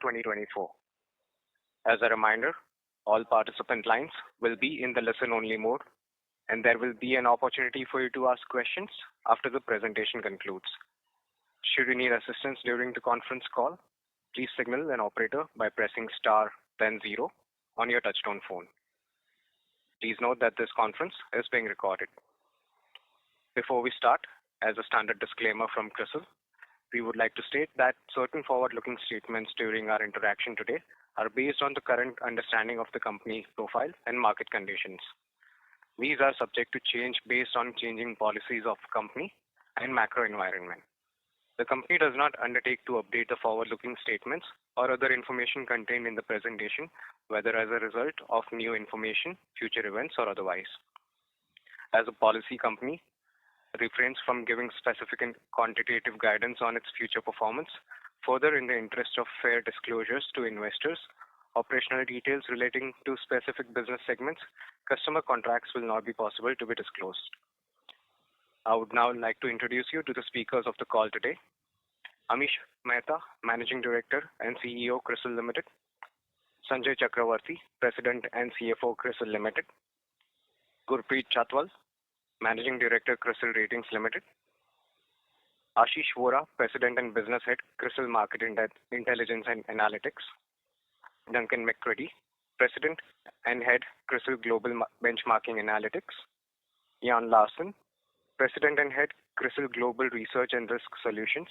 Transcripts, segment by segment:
2024. As a reminder, all participant lines will be in the listen-only mode, and there will be an opportunity for you to ask questions after the presentation concludes. Should you need assistance during the conference call, please signal an operator by pressing star then 0 on your touchtone phone. Please note that this conference is being recorded. Before we start, as a standard disclaimer from Crisil, we would like to state that certain forward-looking statements during our interaction today are based on the current understanding of the company profile and market conditions. These are subject to change based on changing policies of the company and macro environment. The company does not undertake to update the forward-looking statements or other information contained in the presentation, whether as a result of new information, future events, or otherwise. As a policy, company refrains from giving specific and quantitative guidance on its future performance. Further, in the interest of fair disclosures to investors, operational details relating to specific business segments, customer contracts will not be possible to be disclosed. I would now like to introduce you to the speakers of the call today. Amish Mehta, Managing Director and CEO, Crisil Ltd. Sanjay Chakravarti, President and CFO, Crisil Ltd. Gurpreet Chatwal, Managing Director, Crisil Ratings Ltd. Ashish Vora, President and Business Head, Crisil Market Intelligence and Analytics. Duncan McCready, President and Head, Crisil Global Benchmarking Analytics. Jan Larsen, President and Head, Crisil Global Research and Risk Solutions.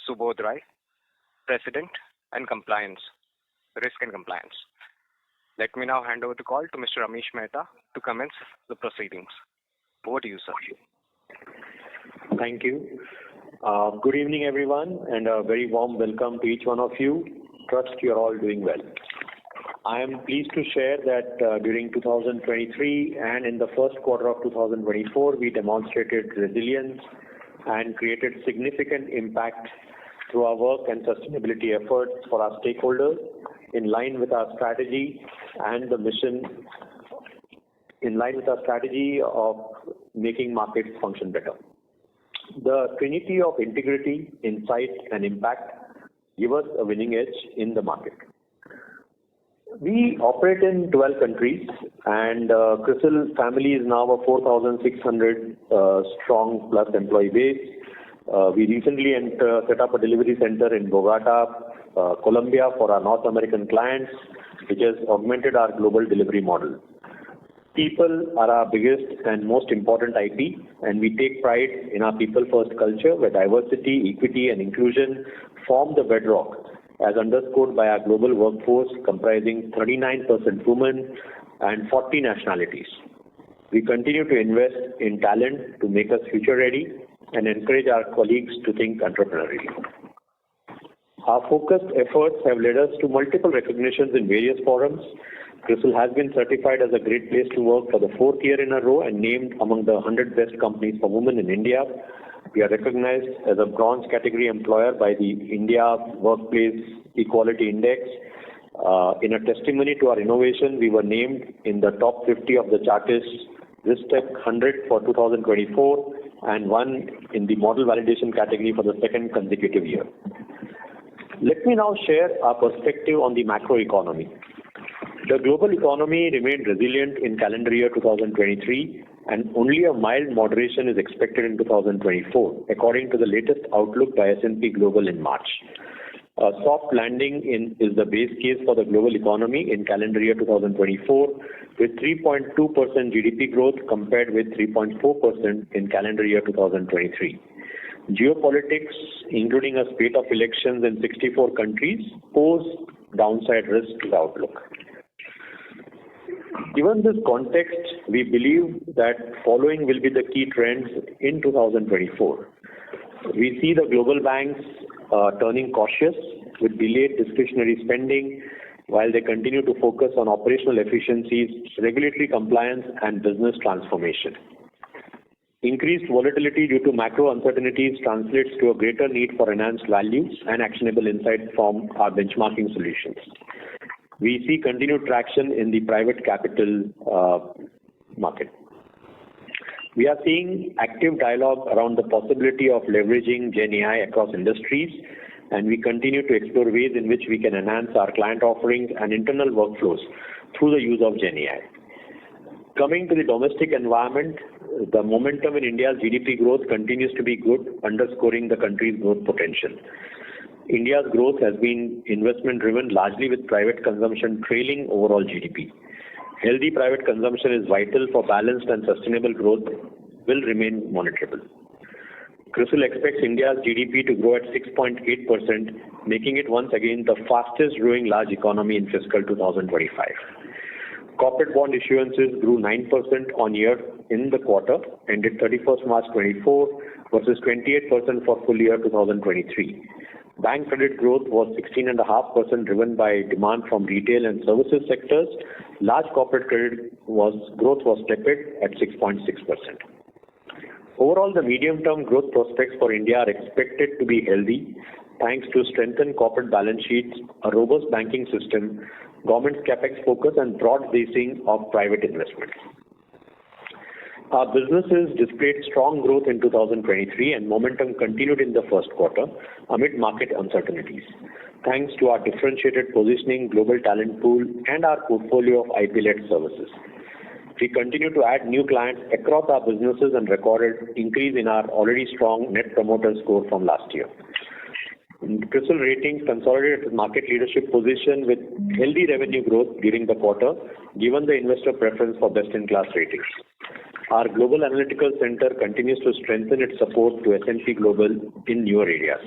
Subodh Rai, President and Compliance, Risk and Compliance. Let me now hand over the call to Mr. Amish Mehta to commence the proceedings. Over to you, sir. Thank you. Good evening, everyone, and a very warm welcome to each one of you. Trust you're all doing well. I am pleased to share that during 2023 and in the first quarter of 2024, we demonstrated resilience and created significant impact through our work and sustainability efforts for our stakeholders in line with our strategy and the mission, in line with our strategy of making markets function better. The trinity of integrity, insight, and impact give us a winning edge in the market. We operate in 12 countries, and Crisil family is now a 4,600 strong plus employee base. We recently set up a delivery center in Bogota, Colombia for our North American clients, which has augmented our global delivery model. People are our biggest and most important IP, and we take pride in our people-first culture where diversity, equity, and inclusion form the bedrock, as underscored by our global workforce comprising 39% women and 40 nationalities. We continue to invest in talent to make us future-ready and encourage our colleagues to think entrepreneurially. Our focused efforts have led us to multiple recognitions in various forums. Crisil has been certified as a great place to work for the 4th year in a row and named among the 100 best companies for women in India. We are recognized as a bronze category employer by the India Workplace Equality Index. In a testimony to our innovation, we were named in the top 50 of the Chartist RiskTech 100 for 2024 and won in the model validation category for the 2nd consecutive year. Let me now share our perspective on the macroeconomy. The global economy remained resilient in calendar year 2023, and only a mild moderation is expected in 2024, according to the latest outlook by S&P Global in March. A soft landing is the base case for the global economy in calendar year 2024, with 3.2% GDP growth compared with 3.4% in calendar year 2023. Geopolitics, including a spate of elections in 64 countries, pose downside risk to the outlook. Given this context, we believe that following will be the key trends in 2024. We see the global banks turning cautious with delayed discretionary spending while they continue to focus on operational efficiencies, regulatory compliance, and business transformation. Increased volatility due to macro uncertainties translates to a greater need for enhanced values and actionable insights from our benchmarking solutions. We see continued traction in the private capital market. We are seeing active dialogue around the possibility of leveraging Gen AI across industries, and we continue to explore ways in which we can enhance our client offerings and internal workflows through the use of GenAI. Coming to the domestic environment, the momentum in India's GDP growth continues to be good, underscoring the country's growth potential. India's growth has been investment-driven, largely with private consumption trailing overall GDP. Healthy private consumption is vital for balanced and sustainable growth, will remain monitorable. Crisil expects India's GDP to grow at 6.8%, making it once again the fastest growing large economy in fiscal 2025. Corporate bond issuances grew 9% on year in the quarter ended 31st March 24 versus 28% for full year 2023. Bank credit growth was 16.5%, driven by demand from retail and services sectors. Large corporate credit growth was tepid at 6.6%. Overall, the medium-term growth prospects for India are expected to be healthy, thanks to strengthened corporate balance sheets, a robust banking system, government's capex focus, and broad basing of private investments. Our businesses displayed strong growth in 2023 and momentum continued in the first quarter amid market uncertainties. Thanks to our differentiated positioning, global talent pool, and our portfolio of IP-led services. We continue to add new clients across our businesses and recorded increase in our already strong net promoter score from last year. Crisil Ratings consolidated its market leadership position with healthy revenue growth during the quarter, given the investor preference for best-in-class ratings. Our Global Analytical Center continues to strengthen its support to S&P Global in newer areas.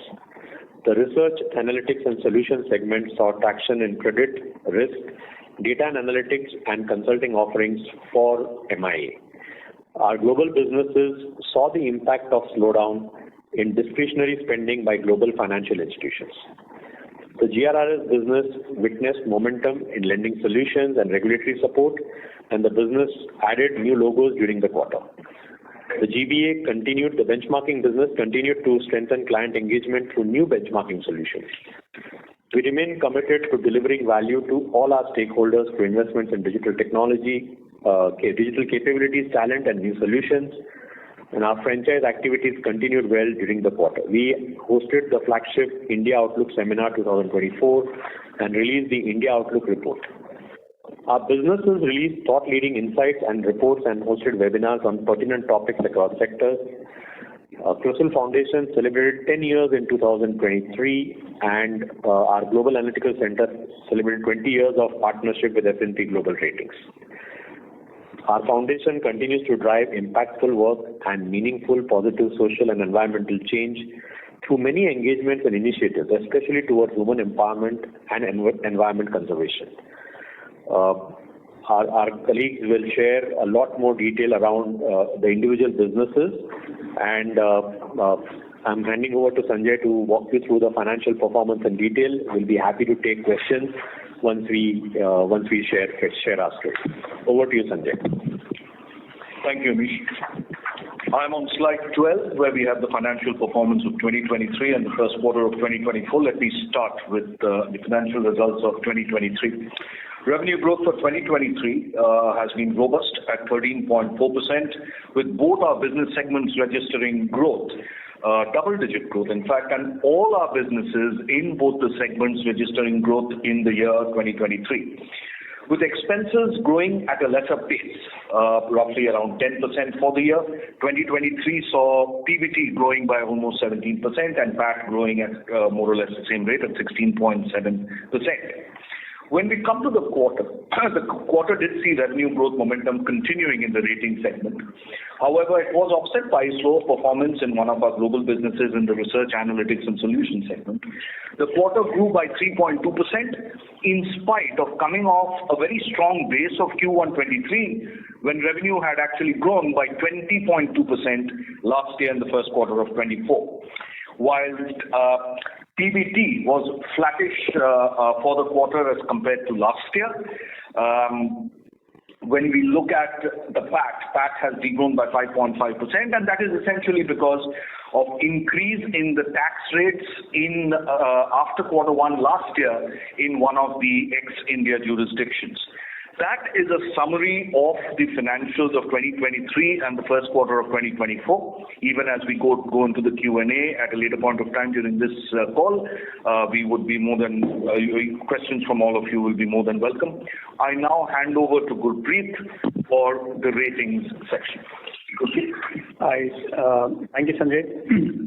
The Research, Analytics and Solutions segment saw traction in credit, risk, data and analytics and consulting offerings for MIA. Our global businesses saw the impact of slowdown in discretionary spending by global financial institutions. The GRRS business witnessed momentum in lending solutions and regulatory support, and the business added new logos during the quarter. The benchmarking business continued to strengthen client engagement through new benchmarking solutions. We remain committed to delivering value to all our stakeholders through investments in digital technology, digital capabilities, talent, and new solutions. And our franchise activities continued well during the quarter. We hosted the flagship India Outlook Seminar 2024 and released the India Outlook Report. Our businesses released thought-leading insights and reports and hosted webinars on pertinent topics across sectors. Crisil Foundation celebrated 10 years in 2023, and our Global Analytical Center celebrated 20 years of partnership with S&P Global Ratings. Our foundation continues to drive impactful work and meaningful positive social and environmental change through many engagements and initiatives, especially towards women empowerment and environment conservation. Our colleagues will share a lot more detail around the individual businesses, and I'm handing over to Sanjay to walk you through the financial performance in detail. We'll be happy to take questions once we share our story. Over to you, Sanjay. Thank you, Amish. I'm on slide 12, where we have the financial performance of 2023 and the first quarter of 2024. Let me start with the financial results of 2023. Revenue growth for 2023 has been robust at 13.4%, with both our business segments registering growth, double-digit growth, in fact, and all our businesses in both the segments registering growth in the year 2023. With expenses growing at a lesser pace, roughly around 10% for the year, 2023 saw PBT growing by almost 17% and PAT growing at more or less the same rate at 16.7%. When we come to the quarter did see revenue growth momentum continuing in the rating segment. However, it was offset by slow performance in one of our global businesses in the Research, Analytics and Solutions segment. The quarter grew by 3.2% in spite of coming off a very strong base of Q1 23, when revenue had actually grown by 20.2% last year in the first quarter of 24. While PBT was flattish for the quarter as compared to last year. When we look at the PAT has degrown by 5.5%, and that is essentially because of increase in the tax rates in after quarter one last year in one of the ex-India jurisdictions. That is a summary of the financials of 2023 and the first quarter of 2024. Even as we go into the Q&A at a later point of time during this call, we would be more than questions from all of you will be more than welcome. I now hand over to Gurpreet for the ratings section. Hi, thank you, Sanjay.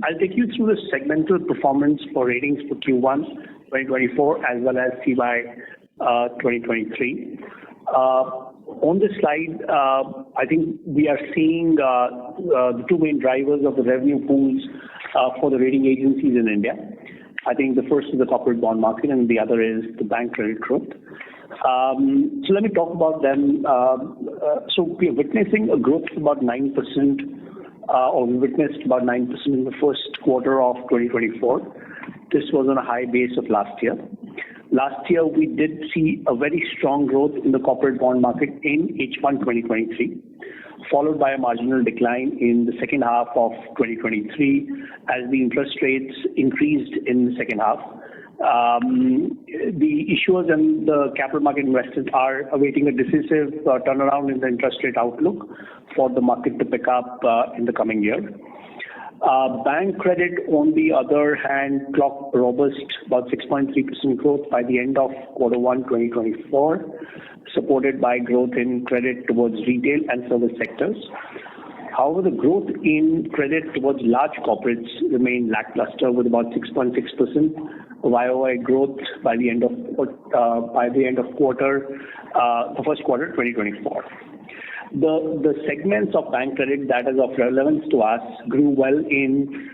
I'll take you through the segmental performance for ratings for Q1 2024 as well as CY 2023. On this slide, I think we are seeing the two main drivers of the revenue pools for the rating agencies in India. I think the first is the corporate bond market and the other is the bank credit growth. So let me talk about them. So we are witnessing a growth of about 9%, or we witnessed about 9% in the first quarter of 2024. This was on a high base of last year. Last year, we did see a very strong growth in the corporate bond market in H1 2023, followed by a marginal decline in the second half of 2023 as the interest rates increased in the second half. The issuers and the capital market investors are awaiting a decisive turnaround in the interest rate outlook for the market to pick up in the coming year. Bank credit, on the other hand, clocked robust, about 6.3% growth by the end of quarter 1 2024, supported by growth in credit towards retail and service sectors. However, the growth in credit towards large corporates remained lackluster with about 6.6% YOY growth by the end of the first quarter 2024. The segments of bank credit that is of relevance to us grew well in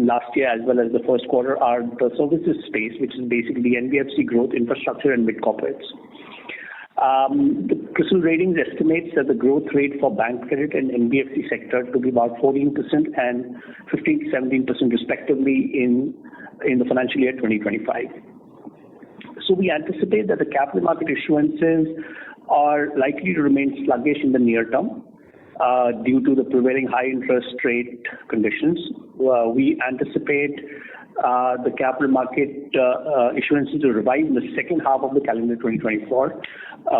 last year as well as the first quarter are the services space, which is basically NBFC growth, infrastructure, and mid corporates. The Crisil Ratings estimates that the growth rate for bank credit and NBFC sector to be about 14% and 15 to 17% respectively in the financial year 2025. So we anticipate that the capital market issuances are likely to remain sluggish in the near term due to the prevailing high interest rate conditions. We anticipate the capital market issuances to revive in the second half of the calendar 2024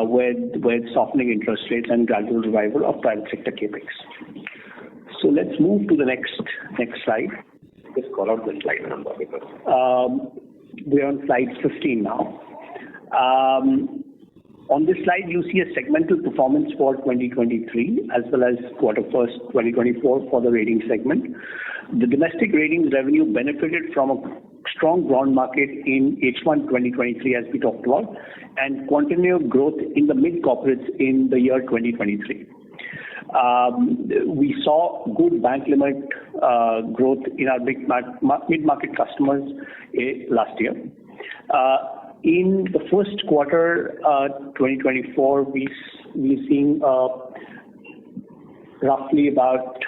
with softening interest rates and gradual revival of private sector capex. So let's move to the next slide. Just call out the slide number because we're on slide 15 now. On this slide, you see a segmental performance for 2023 as well as quarter first 2024 for the rating segment. The domestic ratings revenue benefited from a strong bond market in H1 2023 as we talked about and continued growth in the mid corporates in the year 2023. We saw good bank limit growth in our mid-market customers last year. In the first quarter 2024, we're seeing roughly about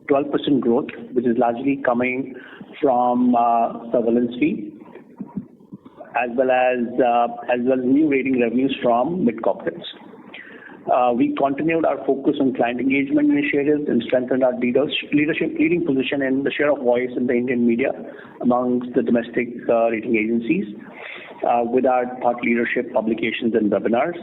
12% growth, which is largely coming from surveillance fee, as well as new rating revenues from mid corporates. We continued our focus on client engagement initiatives and strengthened our leading position in the share of voice in the Indian media amongst the domestic rating agencies with our thought leadership publications and webinars.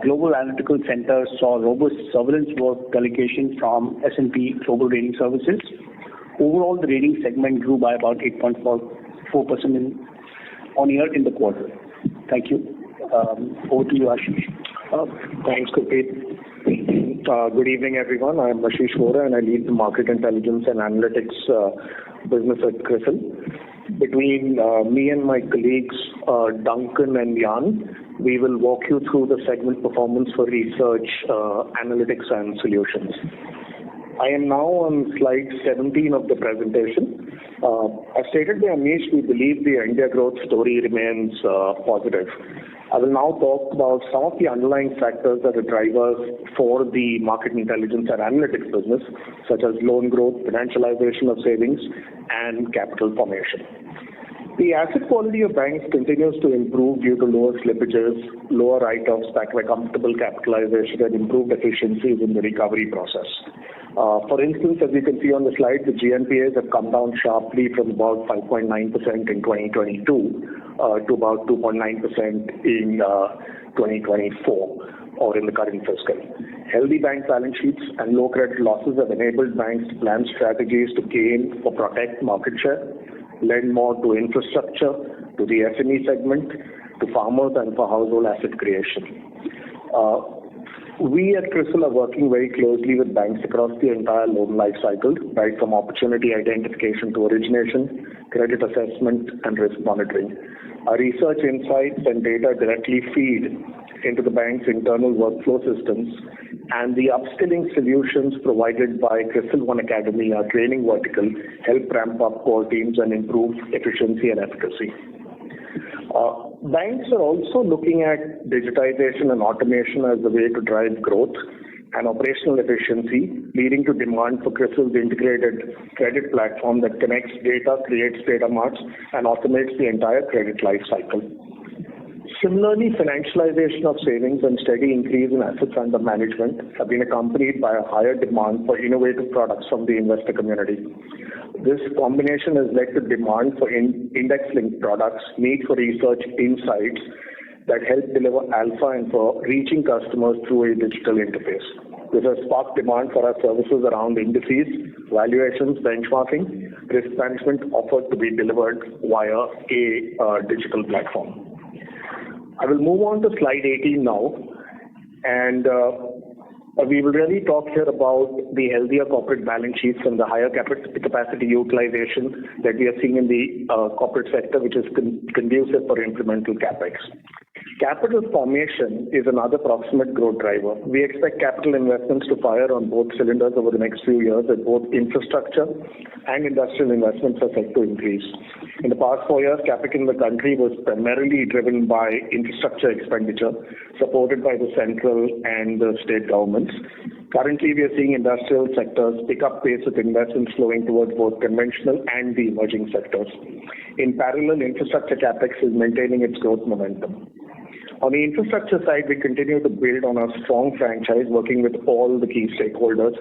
Global Analytical Center saw robust surveillance work delegation from S&P Global Rating Services. Overall, the rating segment grew by about 8.4% on year in the quarter. Thank you. Over to you, Ashish. Thanks, Gurpreet. Good evening, everyone. I am Ashish Vora and I lead the Market Intelligence and Analytics business at Crisil. Between me and my colleagues, Duncan and Jan, we will walk you through the segment performance for research, analytics and solutions. I am now on slide 17 of the presentation. As stated by Amish, we believe the India growth story remains positive. I will now talk about some of the underlying factors that are drivers for the market intelligence and analytics business, such as loan growth, financialization of savings, and capital formation. The asset quality of banks continues to improve due to lower slippages, lower write-offs backed by comfortable capitalization, and improved efficiencies in the recovery process. For instance, as you can see on the slide, the GNPAs have come down sharply from about 5.9% in 2022 to about 2.9% in 2024 or in the current fiscal. Healthy bank balance sheets and low credit losses have enabled banks to plan strategies to gain or protect market share, lend more to infrastructure, to the SME segment, to farmers, and for household asset creation. We at Crisil are working very closely with banks across the entire loan life cycle, right from opportunity identification to origination, credit assessment, and risk monitoring. Our research insights and data directly feed into the bank's internal workflow systems, and the upskilling solutions provided by Crisil One Academy, our training vertical, help ramp up core teams and improve efficiency and efficacy. Banks are also looking at digitization and automation as the way to drive growth and operational efficiency, leading to demand for Crisil's integrated credit platform that connects data, creates data marts, and automates the entire credit life cycle. Similarly, financialization of savings and steady increase in assets under management have been accompanied by a higher demand for innovative products from the investor community. This combination has led to demand for index-linked products, need for research insights that help deliver alpha and for reaching customers through a digital interface. This has sparked demand for our services around indices, valuations, benchmarking, risk management offered to be delivered via a digital platform. I will move on to slide 18 now, and we will really talk here about the healthier corporate balance sheets and the higher capacity utilization that we are seeing in the corporate sector, which is conducive for incremental capex. Capital formation is another proximate growth driver. We expect capital investments to fire on both cylinders over the next few years as both infrastructure and industrial investments are set to increase. In the past 4 years, capex in the country was primarily driven by infrastructure expenditure, supported by the central and the state governments. Currently, we are seeing industrial sectors pick up pace with investments flowing towards both conventional and the emerging sectors. In parallel, infrastructure capex is maintaining its growth momentum. On the infrastructure side, we continue to build on our strong franchise, working with all the key stakeholders,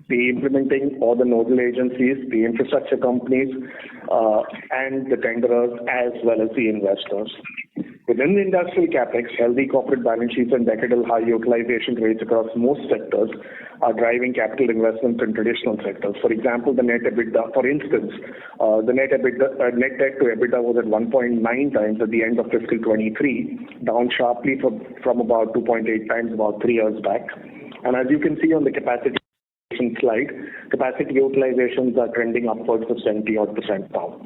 the implementing or the nodal agencies, the infrastructure companies, and the tenderers, as well as the investors. Within the industrial capex, healthy corporate balance sheets and decadal high utilization rates across most sectors are driving capital investments in traditional sectors. For example, the net EBITDA, for instance, the net debt to EBITDA was at 1.9 times at the end of fiscal 23, down sharply from about 2.8 times about 3 years back. And as you can see on the capacity slide, capacity utilizations are trending upwards of 70% now.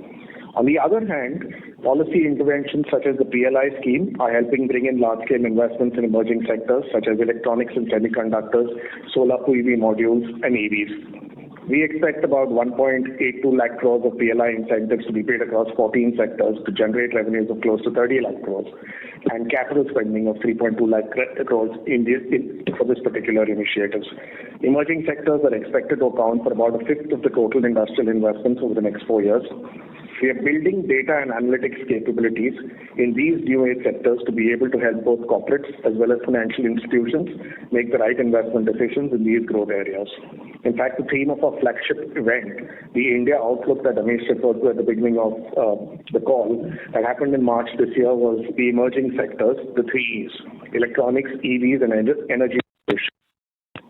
On the other hand, policy interventions such as the PLI scheme are helping bring in large-scale investments in emerging sectors such as electronics and semiconductors, solar PV modules, and EVs. We expect about 1.82 lakh crores of PLI incentives to be paid across 14 sectors to generate revenues of close to 30 lakh crores and capital spending of 3.2 lakh crores for this particular initiatives. Emerging sectors are expected to account for about a fifth of the total industrial investments over the next 4 years. We are building data and analytics capabilities in these new age sectors to be able to help both corporates as well as financial institutions make the right investment decisions in these growth areas. In fact, the theme of our flagship event, the India Outlook that Amish referred to at the beginning of the call, that happened in March this year, was the emerging sectors, the 3 E's, electronics, EVs, and energy.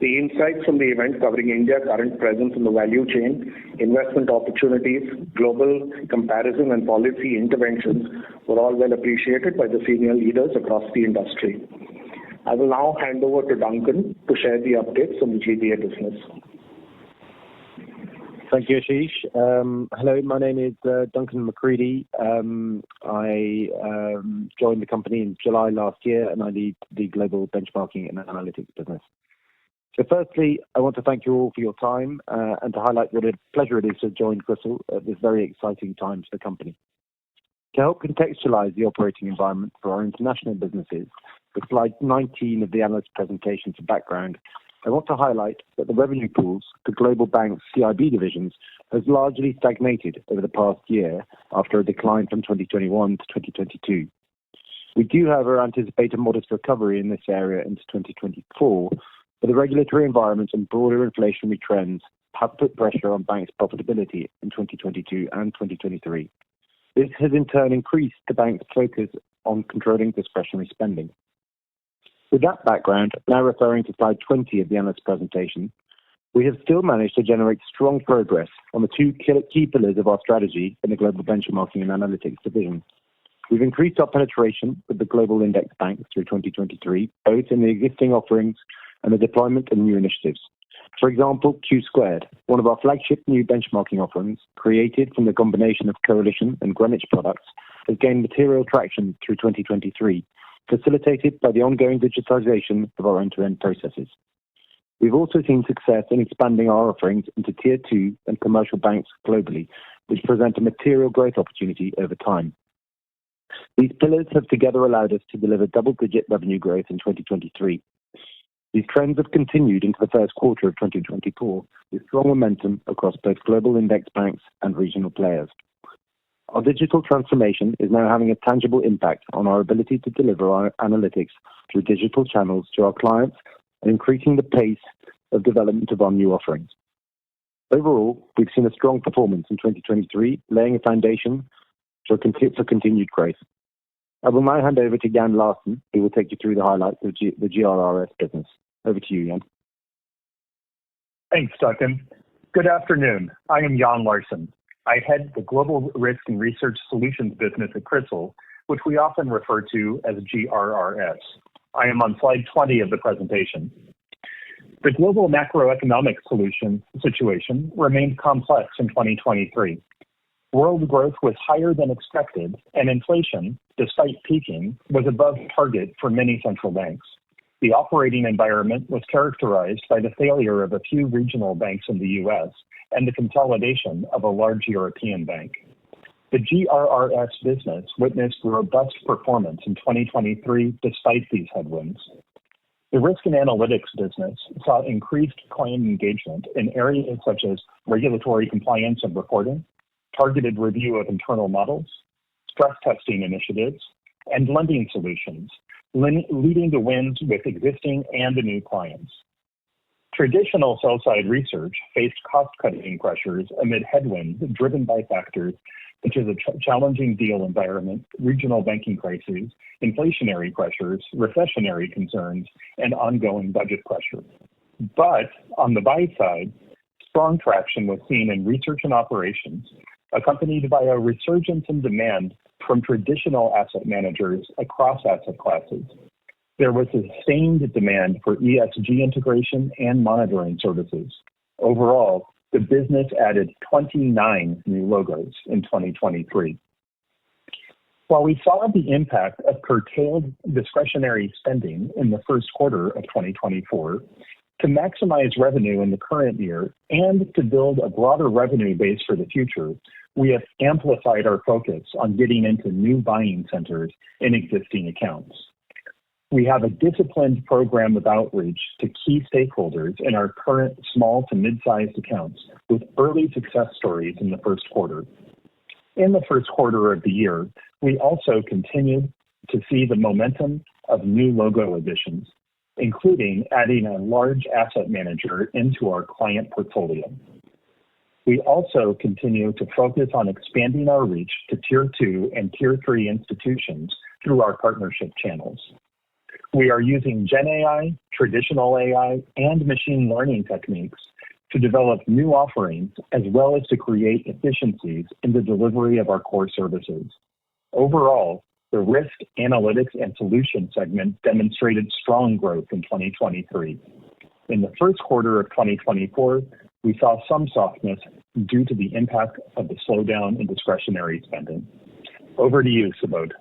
The insights from the event covering India's current presence in the value chain, investment opportunities, global comparison, and policy interventions were all well appreciated by the senior leaders across the industry. I will now hand over to Duncan to share the updates on the GBA business. Thank you, Ashish. Hello, my name is Duncan McCready. I joined the company in July last year, and I lead the global benchmarking and analytics business. So firstly, I want to thank you all for your time and to highlight what a pleasure it is to join Crisil at this very exciting time for the company. To help contextualize the operating environment for our international businesses, with slide 19 of the analyst presentation for background, I want to highlight that the revenue pools, the global bank's CIB divisions, has largely stagnated over the past year after a decline from 2021 to 2022. We do, however, anticipate a modest recovery in this area into 2024, but the regulatory environment and broader inflationary trends have put pressure on banks' profitability in 2022 and 2023. This has in turn increased the bank's focus on controlling discretionary spending. With that background, now referring to slide 20 of the analyst presentation, we have still managed to generate strong progress on the two key pillars of our strategy in the Global Benchmarking and Analytics division. We've increased our penetration with the global index banks through 2023, both in the existing offerings and the deployment of new initiatives. For example, Q2, one of our flagship new benchmarking offerings, created from the combination of Coalition and Greenwich products, has gained material traction through 2023, facilitated by the ongoing digitization of our end-to-end processes. We've also seen success in expanding our offerings into Tier 2 and commercial banks globally, which present a material growth opportunity over time. These pillars have together allowed us to deliver double-digit revenue growth in 2023. These trends have continued into the first quarter of 2024 with strong momentum across both global index banks and regional players. Our digital transformation is now having a tangible impact on our ability to deliver our analytics through digital channels to our clients and increasing the pace of development of our new offerings. Overall, we've seen a strong performance in 2023, laying a foundation for continued growth. I will now hand over to Jan Larsen, who will take you through the highlights of the GRRS business. Over to you, Jan. Thanks, Duncan. Good afternoon. I am Jan Larsen. I head the Global Risk and Research Solutions business at Crisil, which we often refer to as GRRS. I am on slide 20 of the presentation. The global macroeconomic situation remained complex in 2023. World growth was higher than expected, and inflation, despite peaking, was above target for many central banks. The operating environment was characterized by the failure of a few regional banks in the U.S. and the consolidation of a large European bank. The GRRS business witnessed robust performance in 2023 despite these headwinds. The risk and analytics business saw increased client engagement in areas such as regulatory compliance and reporting, targeted review of internal models, stress testing initiatives, and lending solutions, leading to wins with existing and new clients. Traditional sell-side research faced cost-cutting pressures amid headwinds driven by factors such as a challenging deal environment, regional banking crises, inflationary pressures, recessionary concerns, and ongoing budget pressure. But on the buy side, strong traction was seen in research and operations, accompanied by a resurgence in demand from traditional asset managers across asset classes. There was sustained demand for ESG integration and monitoring services. Overall, the business added 29 new logos in 2023. While we saw the impact of curtailed discretionary spending in the first quarter of 2024, to maximize revenue in the current year and to build a broader revenue base for the future, we have amplified our focus on getting into new buying centers in existing accounts. We have a disciplined program of outreach to key stakeholders in our current small to mid-sized accounts with early success stories in the first quarter. In the first quarter of the year, we also continued to see the momentum of new logo additions, including adding a large asset manager into our client portfolio. We also continue to focus on expanding our reach to Tier 2 and Tier 3 institutions through our partnership channels. We are using Gen AI, traditional AI, and machine learning techniques to develop new offerings as well as to create efficiencies in the delivery of our core services. Overall, the risk, analytics, and solution segment demonstrated strong growth in 2023. In the first quarter of 2024, we saw some softness due to the impact of the slowdown in discretionary spending. Over to you, Subodh.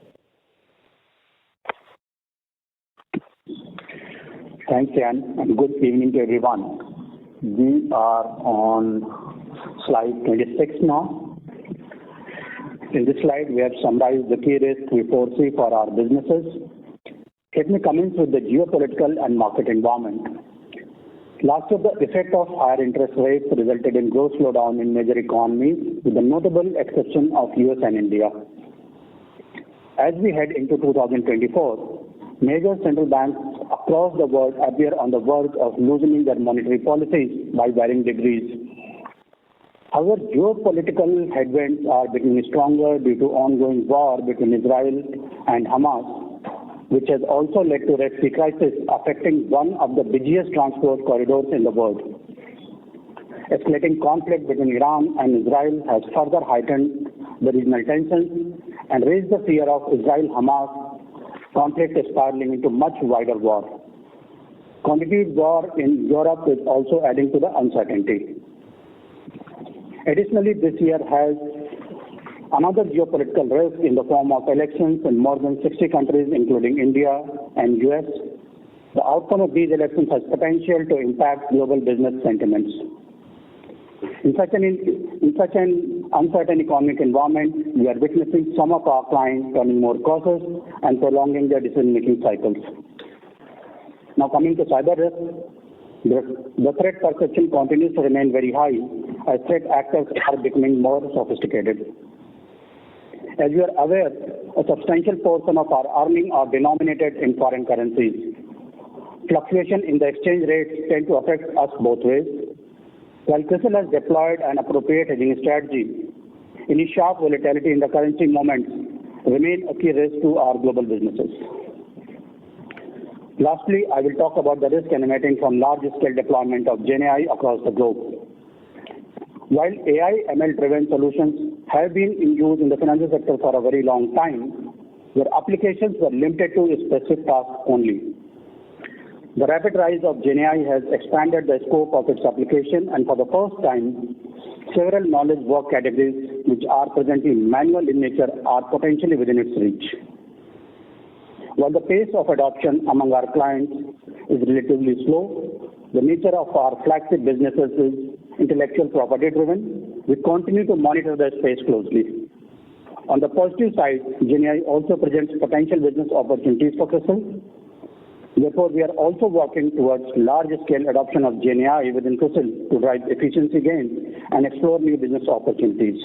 Thanks, Jan, and good evening to everyone. We are on slide 26 now. In this slide, we have summarized the key risks we foresee for our businesses. Let me commence with the geopolitical and market environment. Last year, the effect of higher interest rates resulted in growth slowdown in major economies, with the notable exception of US and India. As we head into 2024, major central banks across the world appear on the verge of loosening their monetary policies by varying degrees. However, geopolitical headwinds are becoming stronger due to ongoing war between Israel and Hamas, which has also led to Red Sea crisis affecting one of the busiest transport corridors in the world. Escalating conflict between Iran and Israel has further heightened the regional tensions and raised the fear of Israel-Hamas conflict spiraling into much wider war. Continued war in Europe is also adding to the uncertainty. Additionally, this year has another geopolitical risk in the form of elections in more than 60 countries, including India and US. The outcome of these elections has potential to impact global business sentiments. In such an uncertain economic environment, we are witnessing some of our clients turning more cautious and prolonging their decision-making cycles. Now coming to cyber risk, the threat perception continues to remain very high as threat actors are becoming more sophisticated. As you are aware, a substantial portion of our earnings are denominated in foreign currencies. Fluctuation in the exchange rates tend to affect us both ways. While Crisil has deployed an appropriate hedging strategy, any sharp volatility in the currency movements remain a key risk to our global businesses. Lastly, I will talk about the risk emanating from large-scale deployment of GenAI across the globe. While AI/ML-driven solutions have been in use in the financial sector for a very long time, their applications were limited to a specific task only. The rapid rise of GenAI has expanded the scope of its application, and for the first time, several knowledge work categories which are presently manual in nature are potentially within its reach. While the pace of adoption among our clients is relatively slow, the nature of our flagship businesses is intellectual property driven. We continue to monitor the space closely. On the positive side, GenAI also presents potential business opportunities for Crisil. Therefore, we are also working towards large-scale adoption of GenAI within Crisil to drive efficiency gains and explore new business opportunities.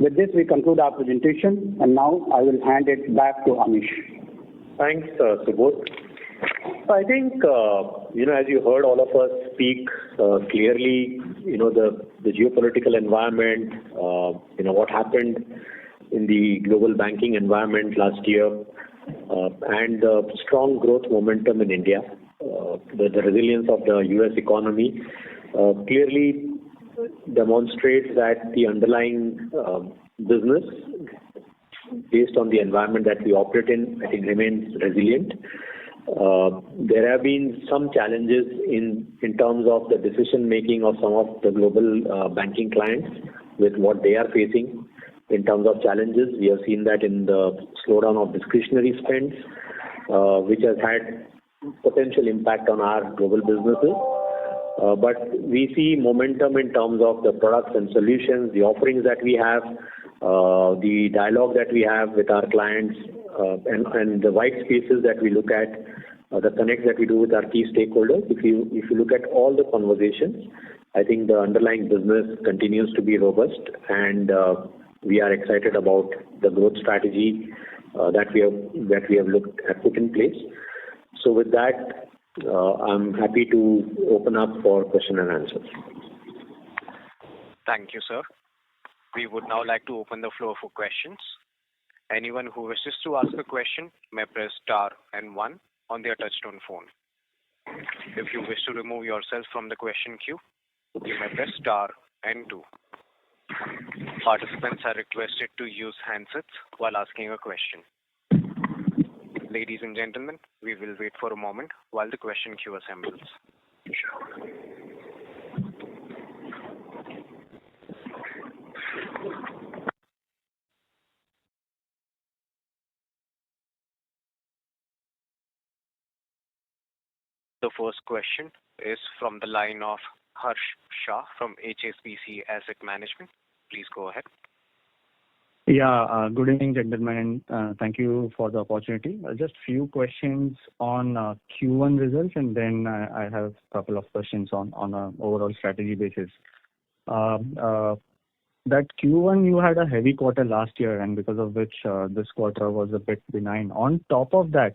With this, we conclude our presentation, and now I will hand it back to Amish. Thanks, Subodh. I think, as you heard all of us speak clearly, the geopolitical environment, what happened in the global banking environment last year, and the strong growth momentum in India, the resilience of the US economy clearly demonstrates that the underlying business, based on the environment that we operate in, I think remains resilient. There have been some challenges in terms of the decision making of some of the global banking clients with what they are facing. In terms of challenges, we have seen that in the slowdown of discretionary spends, which has had potential impact on our global businesses. But we see momentum in terms of the products and solutions, the offerings that we have, the dialogue that we have with our clients, and the white spaces that we look at, the connects that we do with our key stakeholders. If you look at all the conversations, I think the underlying business continues to be robust, and we are excited about the growth strategy that we have put in place. So with that, I'm happy to open up for question and answers. Thank you, sir. We would now like to open the floor for questions. Anyone who wishes to ask a question may press star and 1 on their touchtone phone. If you wish to remove yourself from the question queue, you may press star and 2. Participants are requested to use handsets while asking a question. Ladies and gentlemen, we will wait for a moment while the question queue assembles. The first question is from the line of Harsh Shah from HSBC Asset Management. Please go ahead. Yeah, good evening, gentlemen. Thank you for the opportunity. Just few questions on Q1 results, and then I have a couple of questions on an overall strategy basis. That Q1, you had a heavy quarter last year, and because of which this quarter was a bit benign. On top of that,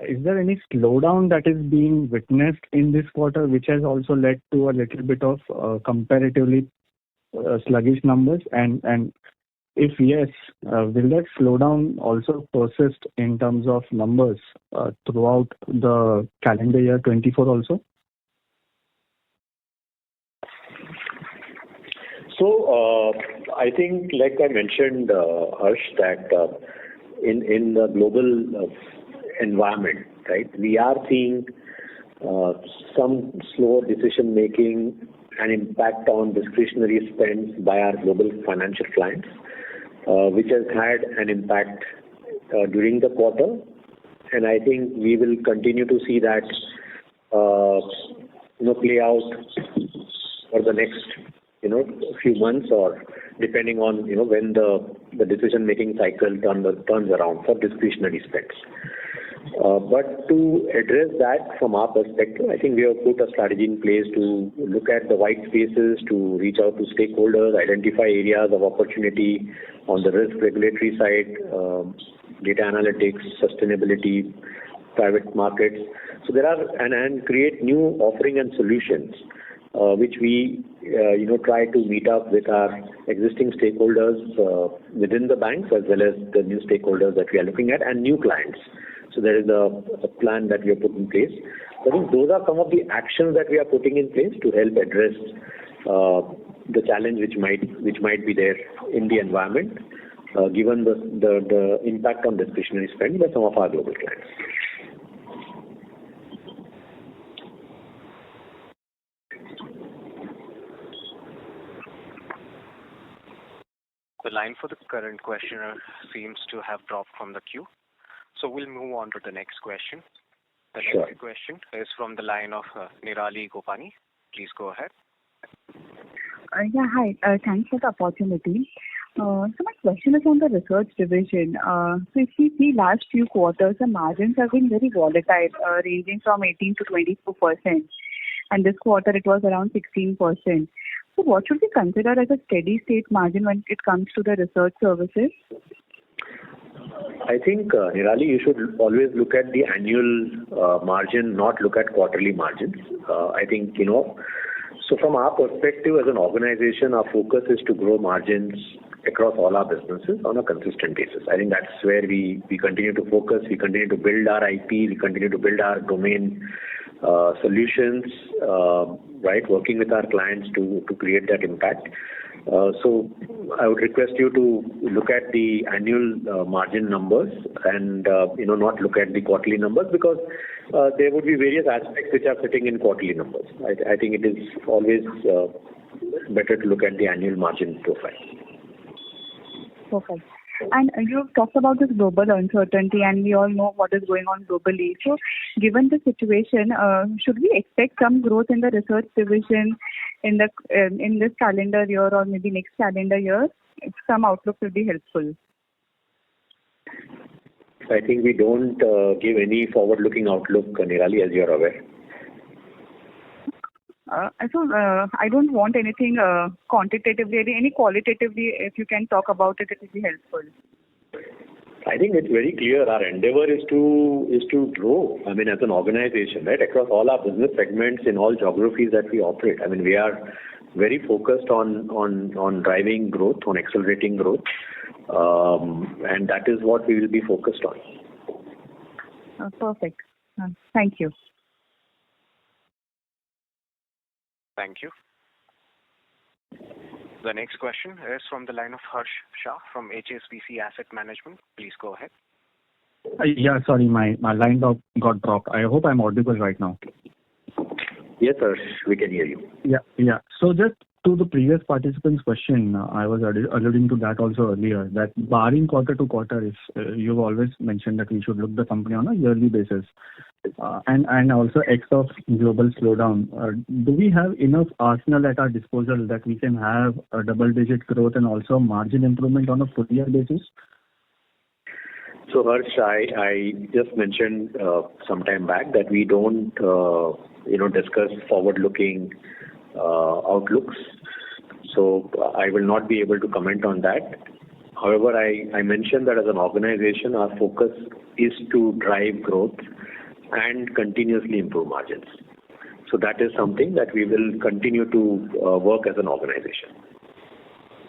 is there any slowdown that is being witnessed in this quarter, which has also led to a little bit of comparatively sluggish numbers? And if yes, will that slowdown also persist in terms of numbers throughout the calendar year 24 also? So, I think, like I mentioned, Harsh, that in the global environment, right, we are seeing some slower decision making and impact on discretionary spends by our global financial clients, which has had an impact during the quarter. And I think we will continue to see that play out for the next few months, or depending on when the decision making cycle turns around for discretionary spends. But to address that from our perspective, I think we have put a strategy in place to look at the white spaces, to reach out to stakeholders, identify areas of opportunity on the risk regulatory side, data analytics, sustainability, private markets. So there are and create new offering and solutions, which we try to meet up with our existing stakeholders within the banks, as well as the new stakeholders that we are looking at, and new clients. So there is a plan that we have put in place. I think those are some of the actions that we are putting in place to help address the challenge which might be there in the environment, given the impact on discretionary spend by some of our global clients. The line for the current questioner seems to have dropped from the queue. So we'll move on to the next question. The next question is from the line of Nirali Gopani. Please go ahead. Yeah, hi. Thanks for the opportunity. So my question is on the research division. So if we see last few quarters, the margins have been very volatile, ranging from 18 to 24%. And this quarter it was around 16%. So what should we consider as a steady state margin when it comes to the research services? I think, Nirali, you should always look at the annual margin, not look at quarterly margins. I think, so from our perspective as an organization, our focus is to grow margins across all our businesses on a consistent basis. I think that's where we continue to focus. We continue to build our IP. We continue to build our domain solutions, right, working with our clients to create that impact. So I would request you to look at the annual margin numbers and not look at the quarterly numbers, because there would be various aspects which are sitting in quarterly numbers. I think it is always better to look at the annual margin profile. Perfect. And you've talked about this global uncertainty, and we all know what is going on globally. So given the situation, should we expect some growth in the research division in this calendar year or maybe next calendar year? Some outlook will be helpful. I think we don't give any forward-looking outlook, Nirali, as you're aware. So I don't want anything quantitatively, any qualitatively. If you can talk about it, it will be helpful. I think it's very clear. Our endeavor is to grow. I mean, as an organization, right, across all our business segments in all geographies that we operate. I mean, we are very focused on driving growth, on accelerating growth, and that is what we will be focused on. Perfect. Thank you. Thank you. The next question is from the line of Harsh Shah from HSBC Asset Management. Please go ahead. Yeah, sorry, my line got dropped. I hope I'm audible right now. Yes, Harsh, we can hear you. Yeah. So just to the previous participant's question, I was alluding to that also earlier, that barring quarter to quarter, if you've always mentioned that we should look the company on a yearly basis, and also X of global slowdown. Do we have enough arsenal at our disposal that we can have a double-digit growth and also margin improvement on a full year basis? So Harsh, I just mentioned some time back that we don't discuss forward-looking outlooks. So I will not be able to comment on that. However, I mentioned that as an organization, our focus is to drive growth and continuously improve margins. So that is something that we will continue to work as an organization.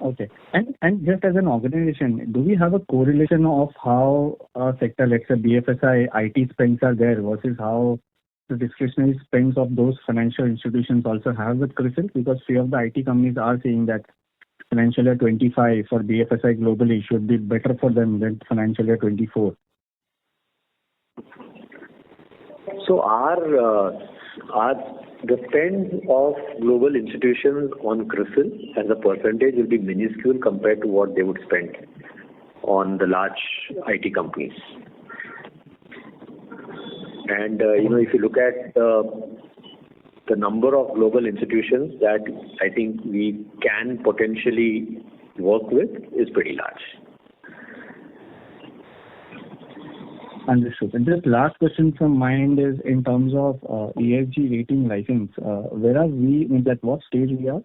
Okay. And just as an organization, do we have a correlation of how a sector, let's say BFSI, IT spends are there versus how the discretionary spends of those financial institutions also have with Crisil? Because few of the IT companies are saying that financial year 25 for BFSI globally should be better for them than financial year 24. So the spend of global institutions on Crisil as a percentage will be minuscule compared to what they would spend on the large IT companies. And if you look at the number of global institutions that I think we can potentially work with is pretty large. Understood. And just last question from my end is in terms of ESG rating license, where are we, at what stage we are?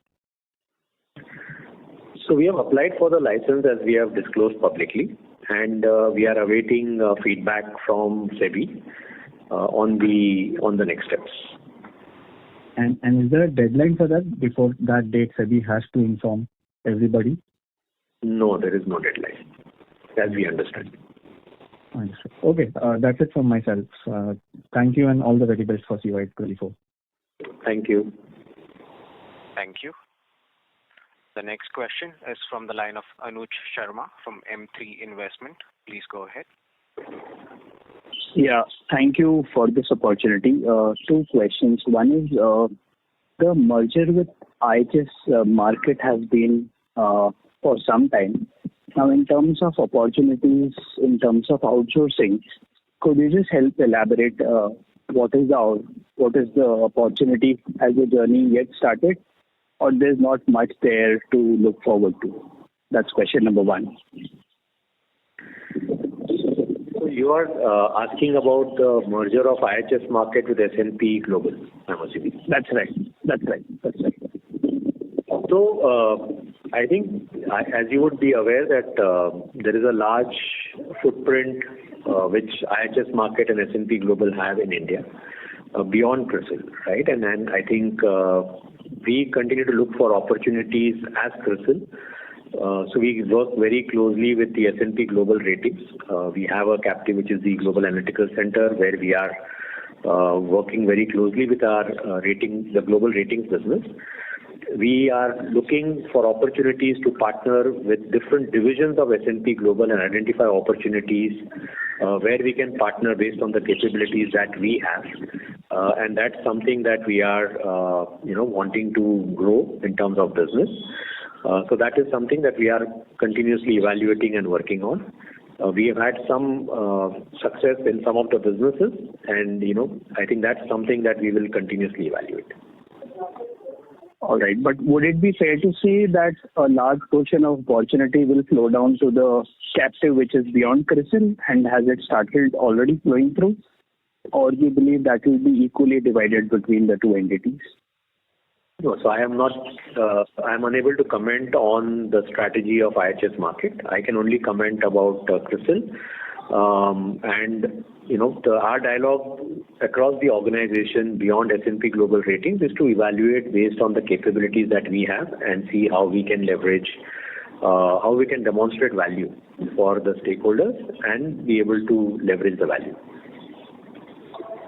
So we have applied for the license as we have disclosed publicly, and we are awaiting feedback from SEBI on the next steps. And is there a deadline for that? Before that date, SEBI has to inform everybody? No, there is no deadline, as we understand. Understood. Okay, that's it from myself. Thank you and all the very best for CY24. Thank you. Thank you. The next question is from the line of Anuj Sharma from M3 Investment. Please go ahead. Yeah, thank you for this opportunity. Two questions. One is the merger with IHS market has been for some time. Now, in terms of opportunities, in terms of outsourcing, could you just help elaborate what is the opportunity? Has the journey yet started, or there's not much there to look forward to? That's question number one. So you are asking about the merger of IHS market with S&P Global, I'm assuming. That's right. So I think, as you would be aware, that there is a large footprint which IHS market and S&P Global have in India beyond Crisil, right? And I think we continue to look for opportunities as Crisil. So we work very closely with the S&P Global Ratings. We have a captive which is the Global Analytical Center, where we are working very closely with our the global ratings business. We are looking for opportunities to partner with different divisions of S&P Global and identify opportunities where we can partner based on the capabilities that we have. And that's something that we are wanting to grow in terms of business. So that is something that we are continuously evaluating and working on. We have had some success in some of the businesses, and I think that's something that we will continuously evaluate. All right, but would it be fair to say that a large portion of opportunity will flow down to the captive which is beyond Crisil, and has it started already flowing through? Or do you believe that will be equally divided between the two entities? No, so I am not. I am unable to comment on the strategy of IHS market. I can only comment about Crisil. And our dialogue across the organization beyond S&P Global Ratings is to evaluate based on the capabilities that we have and see how we can leverage, how we can demonstrate value for the stakeholders and be able to leverage the value.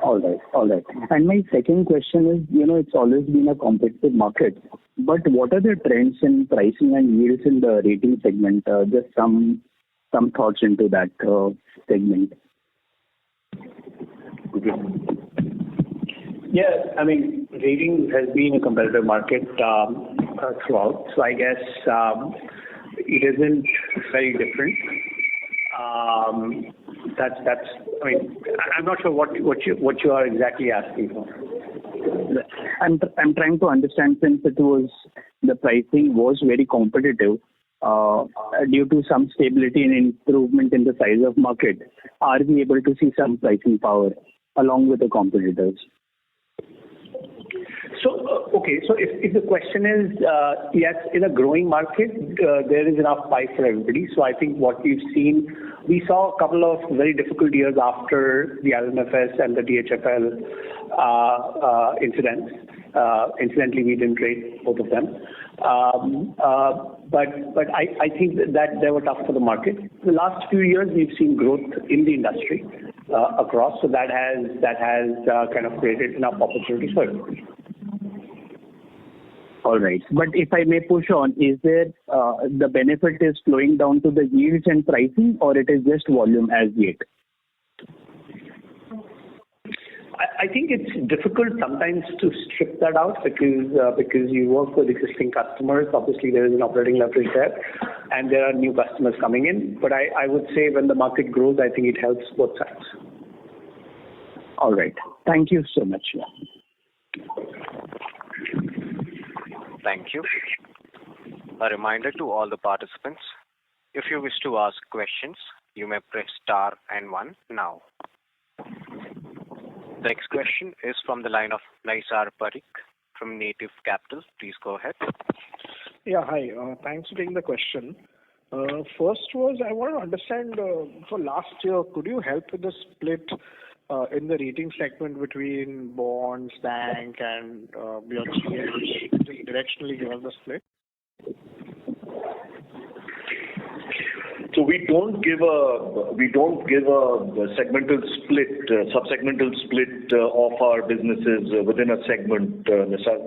All right. And my second question is, it's always been a competitive market, but what are the trends in pricing and yields in the rating segment? Just some thoughts into that segment. Yeah, I mean, rating has been a competitive market throughout. So I guess it isn't very different. That's. I mean, I'm not sure what you are exactly asking for. I'm trying to understand, since the pricing was very competitive due to some stability and improvement in the size of market. Are we able to see some pricing power along with the competitors? So, okay. So if the question is, yes, in a growing market, there is enough pie for everybody. So I think what we've seen, we saw a couple of very difficult years after the LMFS and the DHFL incidents. Incidentally, we didn't rate both of them. But I think that they were tough for the market. The last few years, we've seen growth in the industry across. So that has kind of created enough opportunities for everybody. All right. But if I may push on, is there the benefit is flowing down to the yields and pricing, or it is just volume as yet? I think it's difficult sometimes to strip that out because you work with existing customers. Obviously, there is an operating leverage there, and there are new customers coming in. But I would say when the market grows, I think it helps both sides. All right. Thank you so much. Thank you. A reminder to all the participants, if you wish to ask questions, you may press star and 1 now. The next question is from the line of Naisar Parikh from Native Capital. Please go ahead. Yeah, hi. Thanks for taking the question. First was, I want to understand, for last year, could you help with the split in the rating segment between bonds, bank, and beyond which directionally give us the split? So we don't give a segmental split, subsegmental split of our businesses within a segment, Nisar.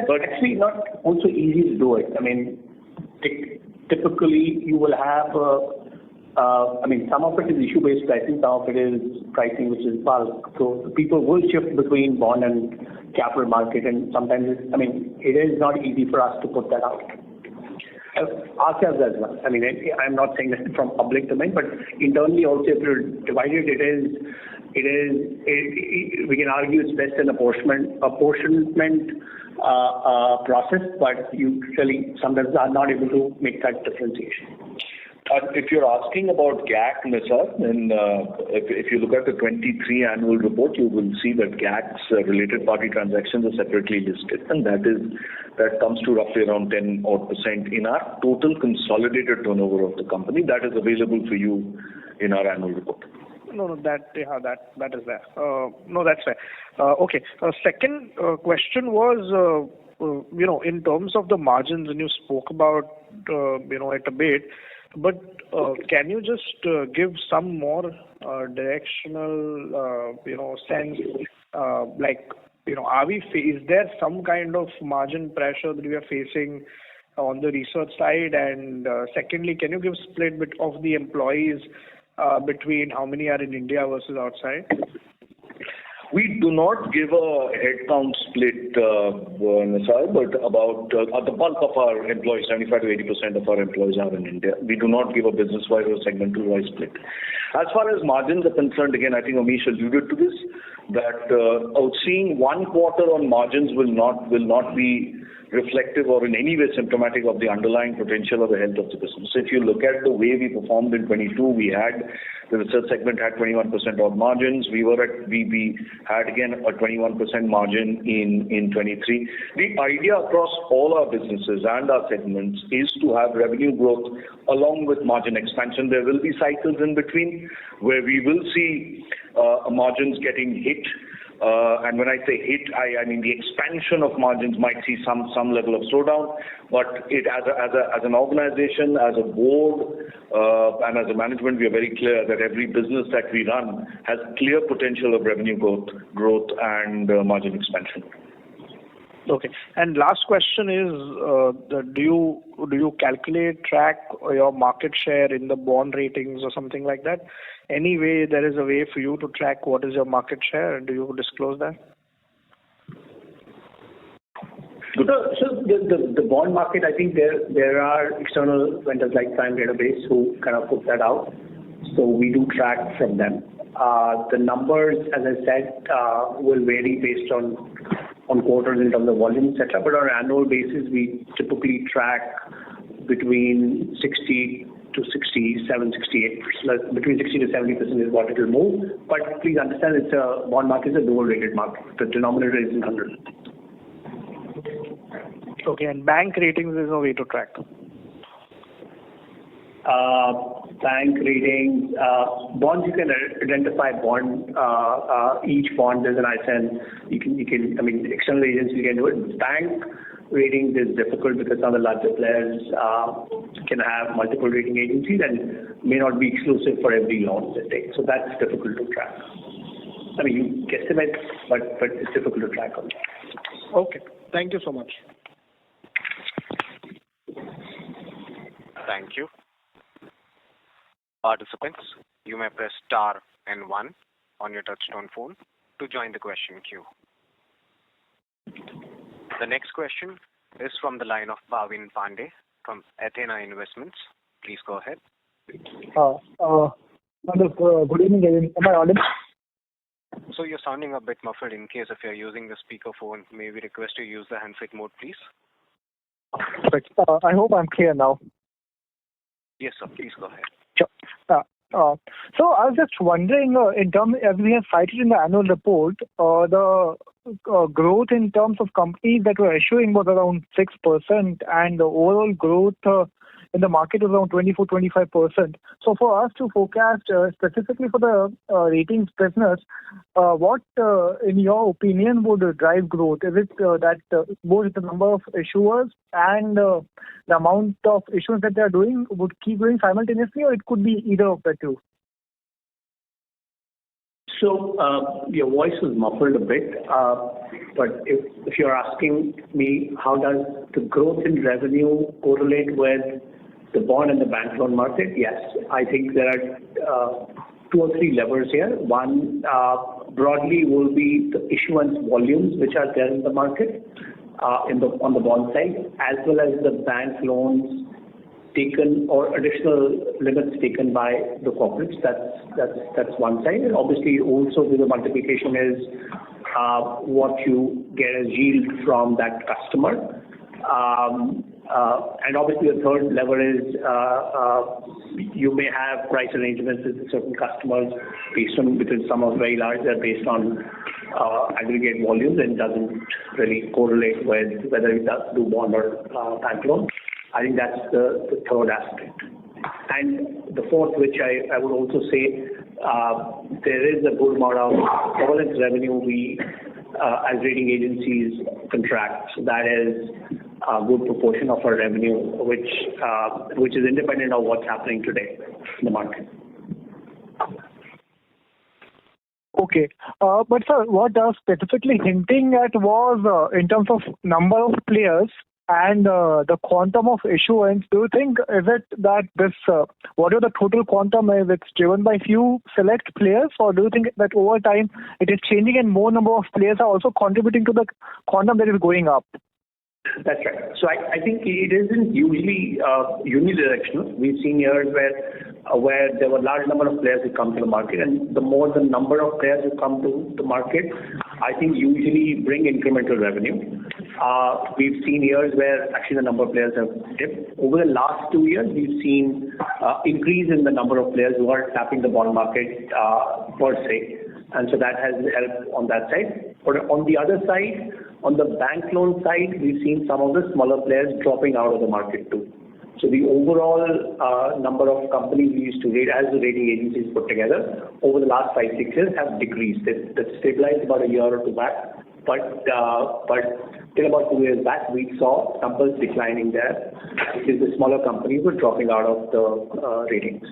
But actually not also easy to do it. I mean, typically you will have, some of it is issue-based pricing, some of it is pricing which is bulk. So people will shift between bond and capital market, and sometimes it is not easy for us to put that out. Ourselves as well. I mean, I'm not saying that from public domain, but internally also, if you're divided, we can argue it's best an apportionment process, but you really sometimes are not able to make that differentiation. If you're asking about GAC, Nisar, then if you look at the 23 annual report, you will see that GAC's related party transactions are separately listed, and that comes to roughly around 10% in our total consolidated turnover of the company. That is available for you in our annual report. No, that is there. No, that's fair. Okay. Second question was, in terms of the margins, and you spoke about, it a bit. But can you just give some more directional, sense, is there some kind of margin pressure that we are facing on the research side? And secondly, can you give split of the employees between how many are in India versus outside? We do not give a headcount split, Nisar, but about the bulk of our employees, 75 to 80% of our employees are in India. We do not give a business-wise or segmental-wise split. As far as margins are concerned, again, I think Amish alluded to this, that seeing one quarter on margins will not be reflective or in any way symptomatic of the underlying potential or the health of the business. So if you look at the way we performed in 22, the research segment had 21% odd margins. We had again a 21% margin in 23. The idea across all our businesses and our segments is to have revenue growth along with margin expansion. There will be cycles in between where we will see margins getting hit. And when I say hit, I mean the expansion of margins might see some level of slowdown, but as an organization, as a board, and as a management, we are very clear that every business that we run has clear potential of revenue growth and margin expansion. Okay. And last question is, do you track your market share in the bond ratings or something like that? Any way there is a way for you to track what is your market share? Do you disclose that? So the bond market, I think there are external vendors like Prime Database who kind of put that out. So we do track from them. The numbers, as I said, will vary based on quarters in terms of volume, etc. But on an annual basis, we typically track between 60 to 67, 68%. Between 60 to 70% is what it will move. But please understand, bond market is a dual rated market. The denominator is in 100. Okay, and bank ratings is no way to track. Bank ratings, bonds, you can identify bond, each bond there's an ISIN. You can, I mean, external agents you can do it. Bank ratings is difficult because some of the larger players can have multiple rating agencies and may not be exclusive for every loan they take. So that's difficult to track. I mean, you guesstimate, but it's difficult to track on that. Okay, thank you so much. Thank you. Participants, you may press star and 1 on your touchtone phone to join the question queue. The next question is from the line of Bhavin Pandey from Athena Investments. Please go ahead. Good evening, everyone. Am I audible? So you're sounding a bit muffled. In case if you're using the speakerphone, may we request you use the handset mode, please? Perfect. I hope I'm clear now. Yes, sir. Please go ahead. Sure. So I was just wondering, in terms, as we have cited in the annual report, the growth in terms of companies that were issuing was around 6%, and the overall growth in the market was around 24-25%. So for us to forecast specifically for the ratings business, what, in your opinion, would drive growth? Is it that both the number of issuers and the amount of issuance that they are doing would keep going simultaneously, or it could be either of the two? So your voice was muffled a bit, but if you're asking me how does the growth in revenue correlate with the bond and the bank loan market, yes. I think there are 2 or 3 levers here. One, broadly, will be the issuance volumes which are there in the market on the bond side, as well as the bank loans taken or additional limits taken by the corporates. That's one side. And obviously, also the multiplication is what you get as yield from that customer. And obviously, the third lever is you may have price arrangements with certain customers based on, because some are very large, they're based on aggregate volumes and doesn't really correlate with whether it does do bond or bank loan. I think that's the third aspect. And the fourth, which I would also say, there is a good amount of governance revenue we as rating agencies contract. So that is a good proportion of our revenue, which is independent of what's happening today in the market. Okay. But sir, what I was specifically hinting at was in terms of number of players and the quantum of issuance. Do you think is it that this whatever the total quantum is, it's driven by few select players, or do you think that over time it is changing and more number of players are also contributing to the quantum that is going up? That's right. So I think it isn't usually unidirectional. We've seen years where there were a large number of players who come to the market, and the more the number of players who come to the market, I think usually bring incremental revenue. We've seen years where actually the number of players have dipped. Over the last 2 years, we've seen increase in the number of players who are tapping the bond market per se, and so that has helped on that side. But on the other side, on the bank loan side, we've seen some of the smaller players dropping out of the market too. So the overall number of companies we used to rate as the rating agencies put together over the last 5-6 years have decreased. They've stabilized about a year or two back, but till about 2 years back, we saw numbers declining there because the smaller companies were dropping out of the ratings.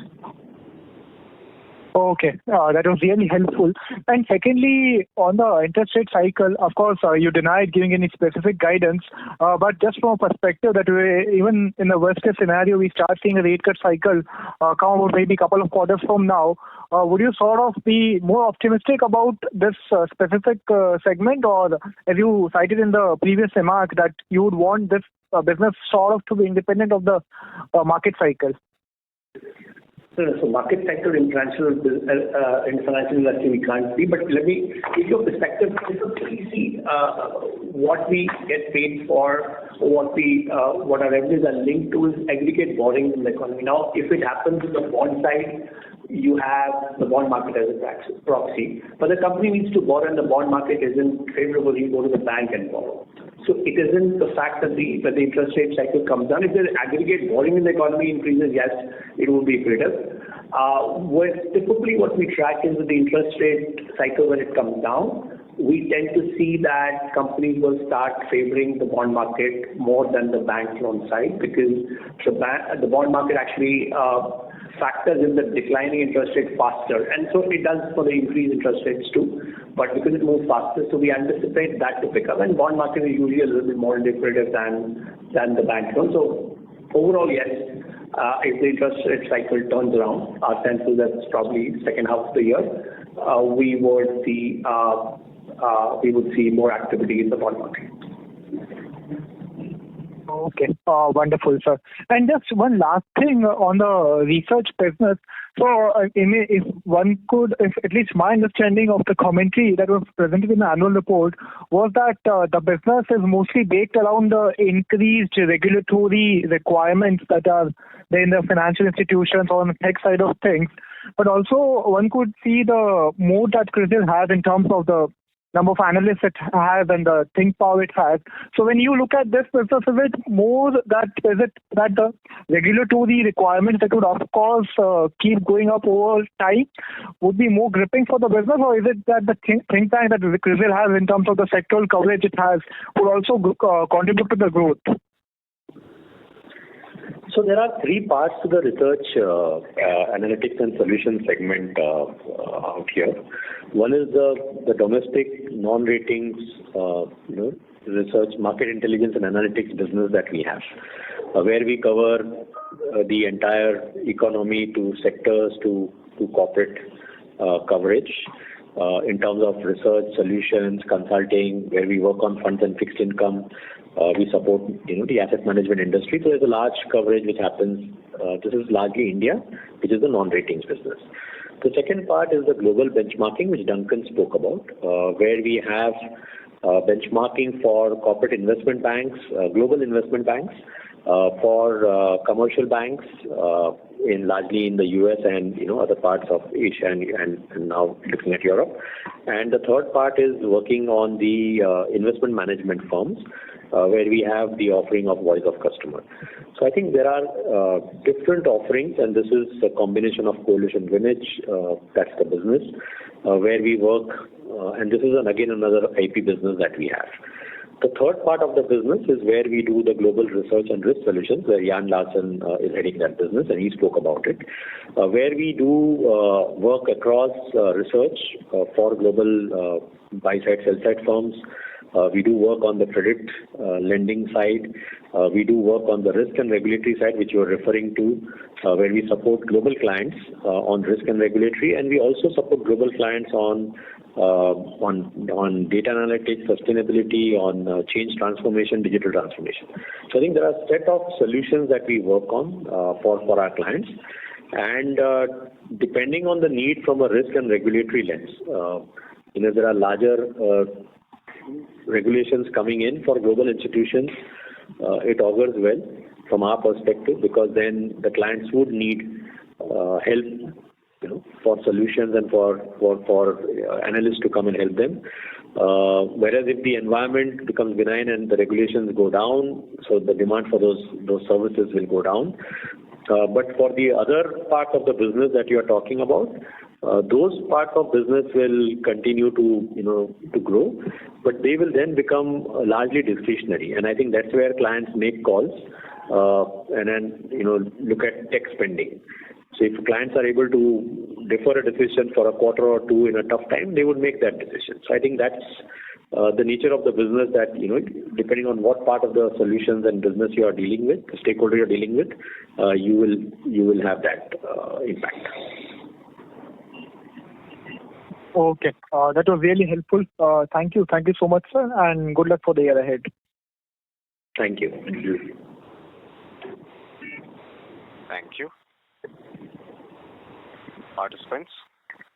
Okay, that was really helpful. And secondly, on the interest rate cycle, of course, you denied giving any specific guidance, but just from a perspective that even in the worst case scenario, we start seeing a rate cut cycle come out maybe a couple of quarters from now. Would you sort of be more optimistic about this specific segment, or as you cited in the previous remark that you would want this business sort of to be independent of the market cycle? So market sector in financial industry we can't see, but let me give you a perspective. See, what we get paid for, what our revenues are linked to is aggregate borrowing in the economy. Now, if it happens in the bond side, you have the bond market as a proxy, but the company needs to borrow and the bond market isn't favorable, you go to the bank and borrow. So it isn't the fact that the interest rate cycle comes down. If the aggregate borrowing in the economy increases, yes, it will be accretive. Typically what we track is with the interest rate cycle when it comes down, we tend to see that companies will start favoring the bond market more than the bank loan side, because the bond market actually factors in the declining interest rate faster, and so it does for the increased interest rates too, but because it moves faster, so we anticipate that to pick up, and bond market is usually a little bit more lucrative than the bank loan. So overall, yes, if the interest rate cycle turns around, our sense is that's probably second half of the year, we would see more activity in the bond market. Okay, wonderful, sir. And just one last thing on the research business. So, if at least my understanding of the commentary that was presented in the annual report was that the business is mostly baked around the increased regulatory requirements that are there in the financial institutions or on the tech side of things. But also, one could see the moat that Crisil has in terms of the number of analysts it has and the think power it has. So when you look at this business, is it that the regulatory requirements that would of course keep going up over time would be more gripping for the business, or is it that the think tank that Crisil has in terms of the sectoral coverage it has would also contribute to the growth? So there are three parts to the research, analytics and solutions segment out here. One is the domestic non-ratings, research, market intelligence and analytics business that we have, where we cover the entire economy to sectors to corporate coverage. In terms of research, solutions, consulting, where we work on funds and fixed income, we support the asset management industry. So there's a large coverage which happens. This is largely India, which is the non-ratings business. The second part is the global benchmarking, which Duncan spoke about, where we have benchmarking for corporate investment banks, global investment banks, for commercial banks, largely in the US and other parts of Asia and now looking at Europe. And the third part is working on the investment management firms, where we have the offering of voice of customer. So I think there are different offerings, and this is a combination of Coalition Greenwich, that's the business, where we work, and this is again another IP business that we have. The third part of the business is where we do the global research and risk solutions, where Jan Larsen is heading that business, and he spoke about it, where we do work across research for global buy-side, sell-side firms. We do work on the credit lending side. We do work on the risk and regulatory side, which you are referring to, where we support global clients on risk and regulatory, and we also support global clients on data analytics, sustainability, on change transformation, digital transformation. So I think there are a set of solutions that we work on for our clients, and depending on the need from a risk and regulatory lens, there are larger regulations coming in for global institutions. It augurs well from our perspective, because then the clients would need help, for solutions and for analysts to come and help them. Whereas if the environment becomes benign and the regulations go down, so the demand for those services will go down. But for the other part of the business that you are talking about, those parts of business will continue to grow, but they will then become largely discretionary, and I think that's where clients make calls and then look at tech spending. So if clients are able to defer a decision for a quarter or two in a tough time, they would make that decision. So I think that's the nature of the business, that depending on what part of the solutions and business you are dealing with, the stakeholder you're dealing with, you will have that impact. Okay, that was really helpful. Thank you so much, sir, and good luck for the year ahead. Thank you. Thank you. Participants,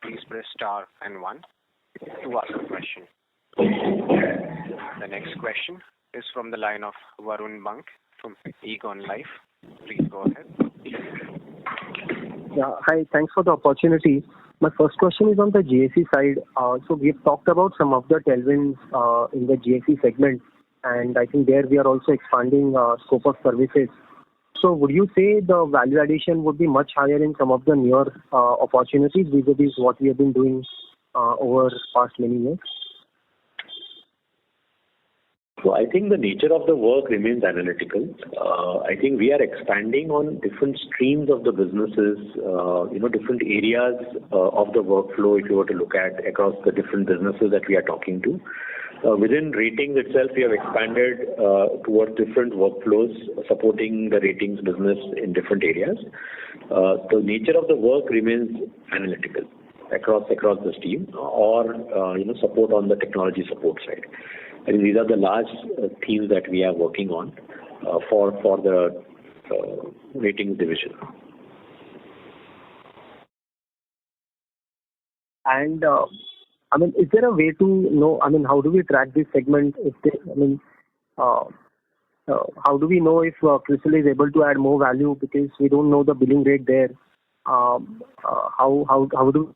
please press star and 1 to ask a question. The next question is from the line of Varun Bank from Egon Life. Please go ahead. Yeah, hi. Thanks for the opportunity. My first question is on the GSE side. So we've talked about some of the tailwinds in the GSE segment, and I think there we are also expanding scope of services. So would you say the value addition would be much higher in some of the newer opportunities vis-a-vis what we have been doing over the past many years? So I think the nature of the work remains analytical. I think we are expanding on different streams of the businesses, different areas of the workflow, if you were to look at across the different businesses that we are talking to. Within ratings itself, we have expanded towards different workflows supporting the ratings business in different areas. The nature of the work remains analytical across the stream, or support on the technology support side. I think these are the large themes that we are working on for the ratings division. And is there a way to know? How do we track this segment? How do we know if Crisil is able to add more value, because we don't know the billing rate there? How do?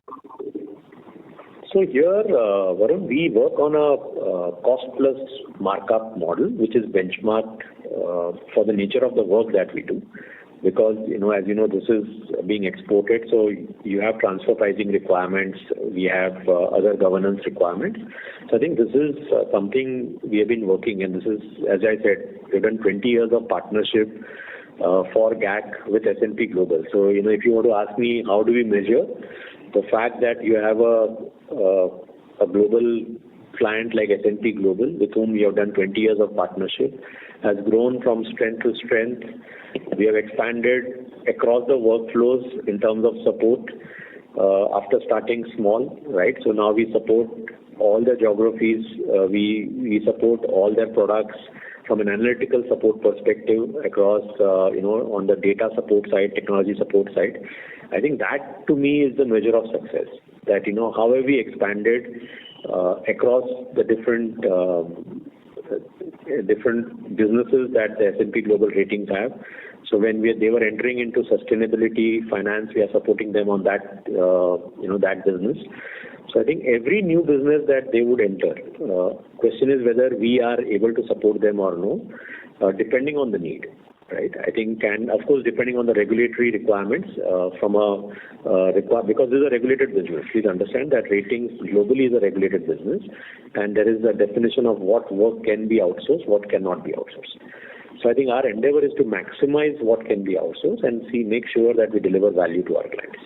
So here, Varun, we work on a cost plus markup model, which is benchmarked for the nature of the work that we do. Because, as you know, this is being exported, so you have transfer pricing requirements, we have other governance requirements. So I think this is something we have been working, and this is, as I said, we've done 20 years of partnership for GAC with S&P Global. So, if you want to ask me how do we measure, the fact that you have a global client like S&P Global, with whom we have done 20 years of partnership, has grown from strength to strength. We have expanded across the workflows in terms of support after starting small, right? So now we support all the geographies, we support all their products from an analytical support perspective across, on the data support side, technology support side. I think that to me is the measure of success. That, how have we expanded across the different businesses that the S&P Global Ratings have. So when they were entering into sustainability finance, we are supporting them on that, that business. So I think every new business that they would enter, question is whether we are able to support them or no, depending on the need. Right, I think, and of course, depending on the regulatory requirements because this is a regulated business. Please understand that ratings globally is a regulated business, and there is a definition of what work can be outsourced, what cannot be outsourced. So I think our endeavor is to maximize what can be outsourced and make sure that we deliver value to our clients.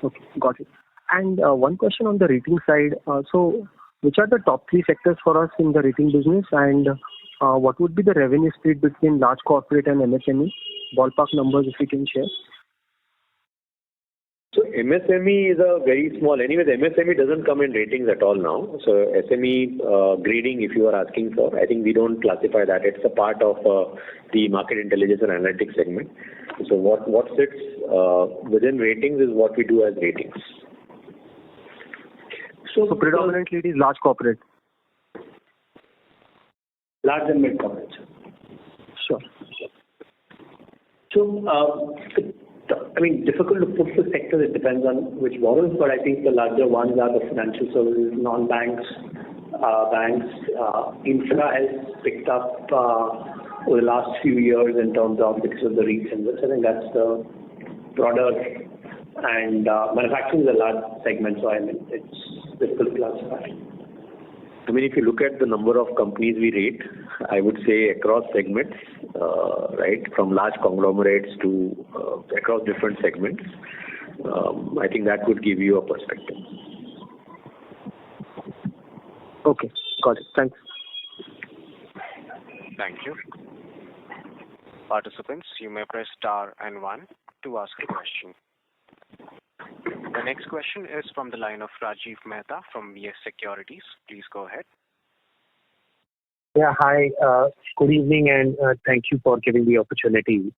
Okay, got it. And one question on the rating side. So, which are the top 3 sectors for us in the rating business, and what would be the revenue split between large corporate and MSME? Ballpark numbers, if you can share. So MSME is a very small. Anyways, MSME doesn't come in ratings at all now. So SME grading, if you are asking for, I think we don't classify that. It's a part of the market intelligence and analytics segment. So what sits within ratings is what we do as ratings. So predominantly it is large corporate. Large and mid corporate. Sure. So, difficult to put the sector. It depends on which models, but I think the larger ones are the financial services, non-banks, banks. Infra has picked up over the last few years in terms of because of the region. I think that's the broader, and manufacturing is a large segment, so it's difficult to classify. I mean, if you look at the number of companies we rate, I would say across segments, right, from large conglomerates to across different segments, I think that would give you a perspective. Okay, got it. Thanks. Thank you. Participants, you may press star and 1 to ask a question. The next question is from the line of Rajiv Mehta from VS Securities. Please go ahead. Yeah, hi. Good evening, and thank you for giving the opportunity.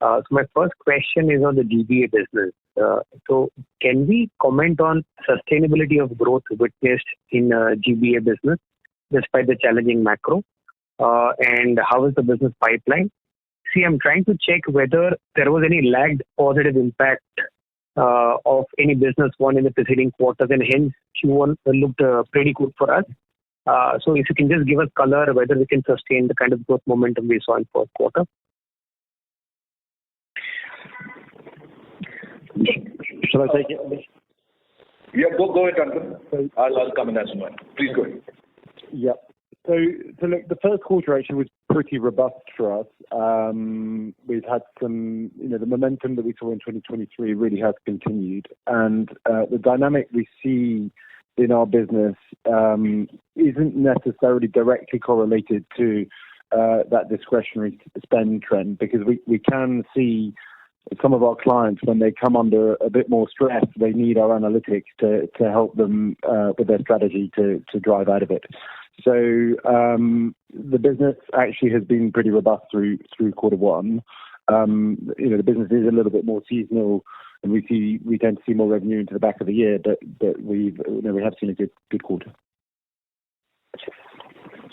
So my first question is on the GBA business. So can we comment on sustainability of growth witnessed in GBA business despite the challenging macro? And how is the business pipeline? See, I'm trying to check whether there was any lagged positive impact of any business won in the preceding quarters, and hence Q1 looked pretty good for us. So if you can just give us color whether we can sustain the kind of growth momentum we saw in fourth quarter. Shall I take it? Yeah, go ahead, Duncan. I'll come in as well. Please go ahead. Yeah. So look, the first quarter actually was pretty robust for us. We've had some, the momentum that we saw in 2023 really has continued, and the dynamic we see in our business isn't necessarily directly correlated to that discretionary spend trend, because we can see some of our clients, when they come under a bit more stress, they need our analytics to help them with their strategy to drive out of it. So the business actually has been pretty robust through quarter one. The business is a little bit more seasonal, and we tend to see more revenue into the back of the year, but we have seen a good quarter.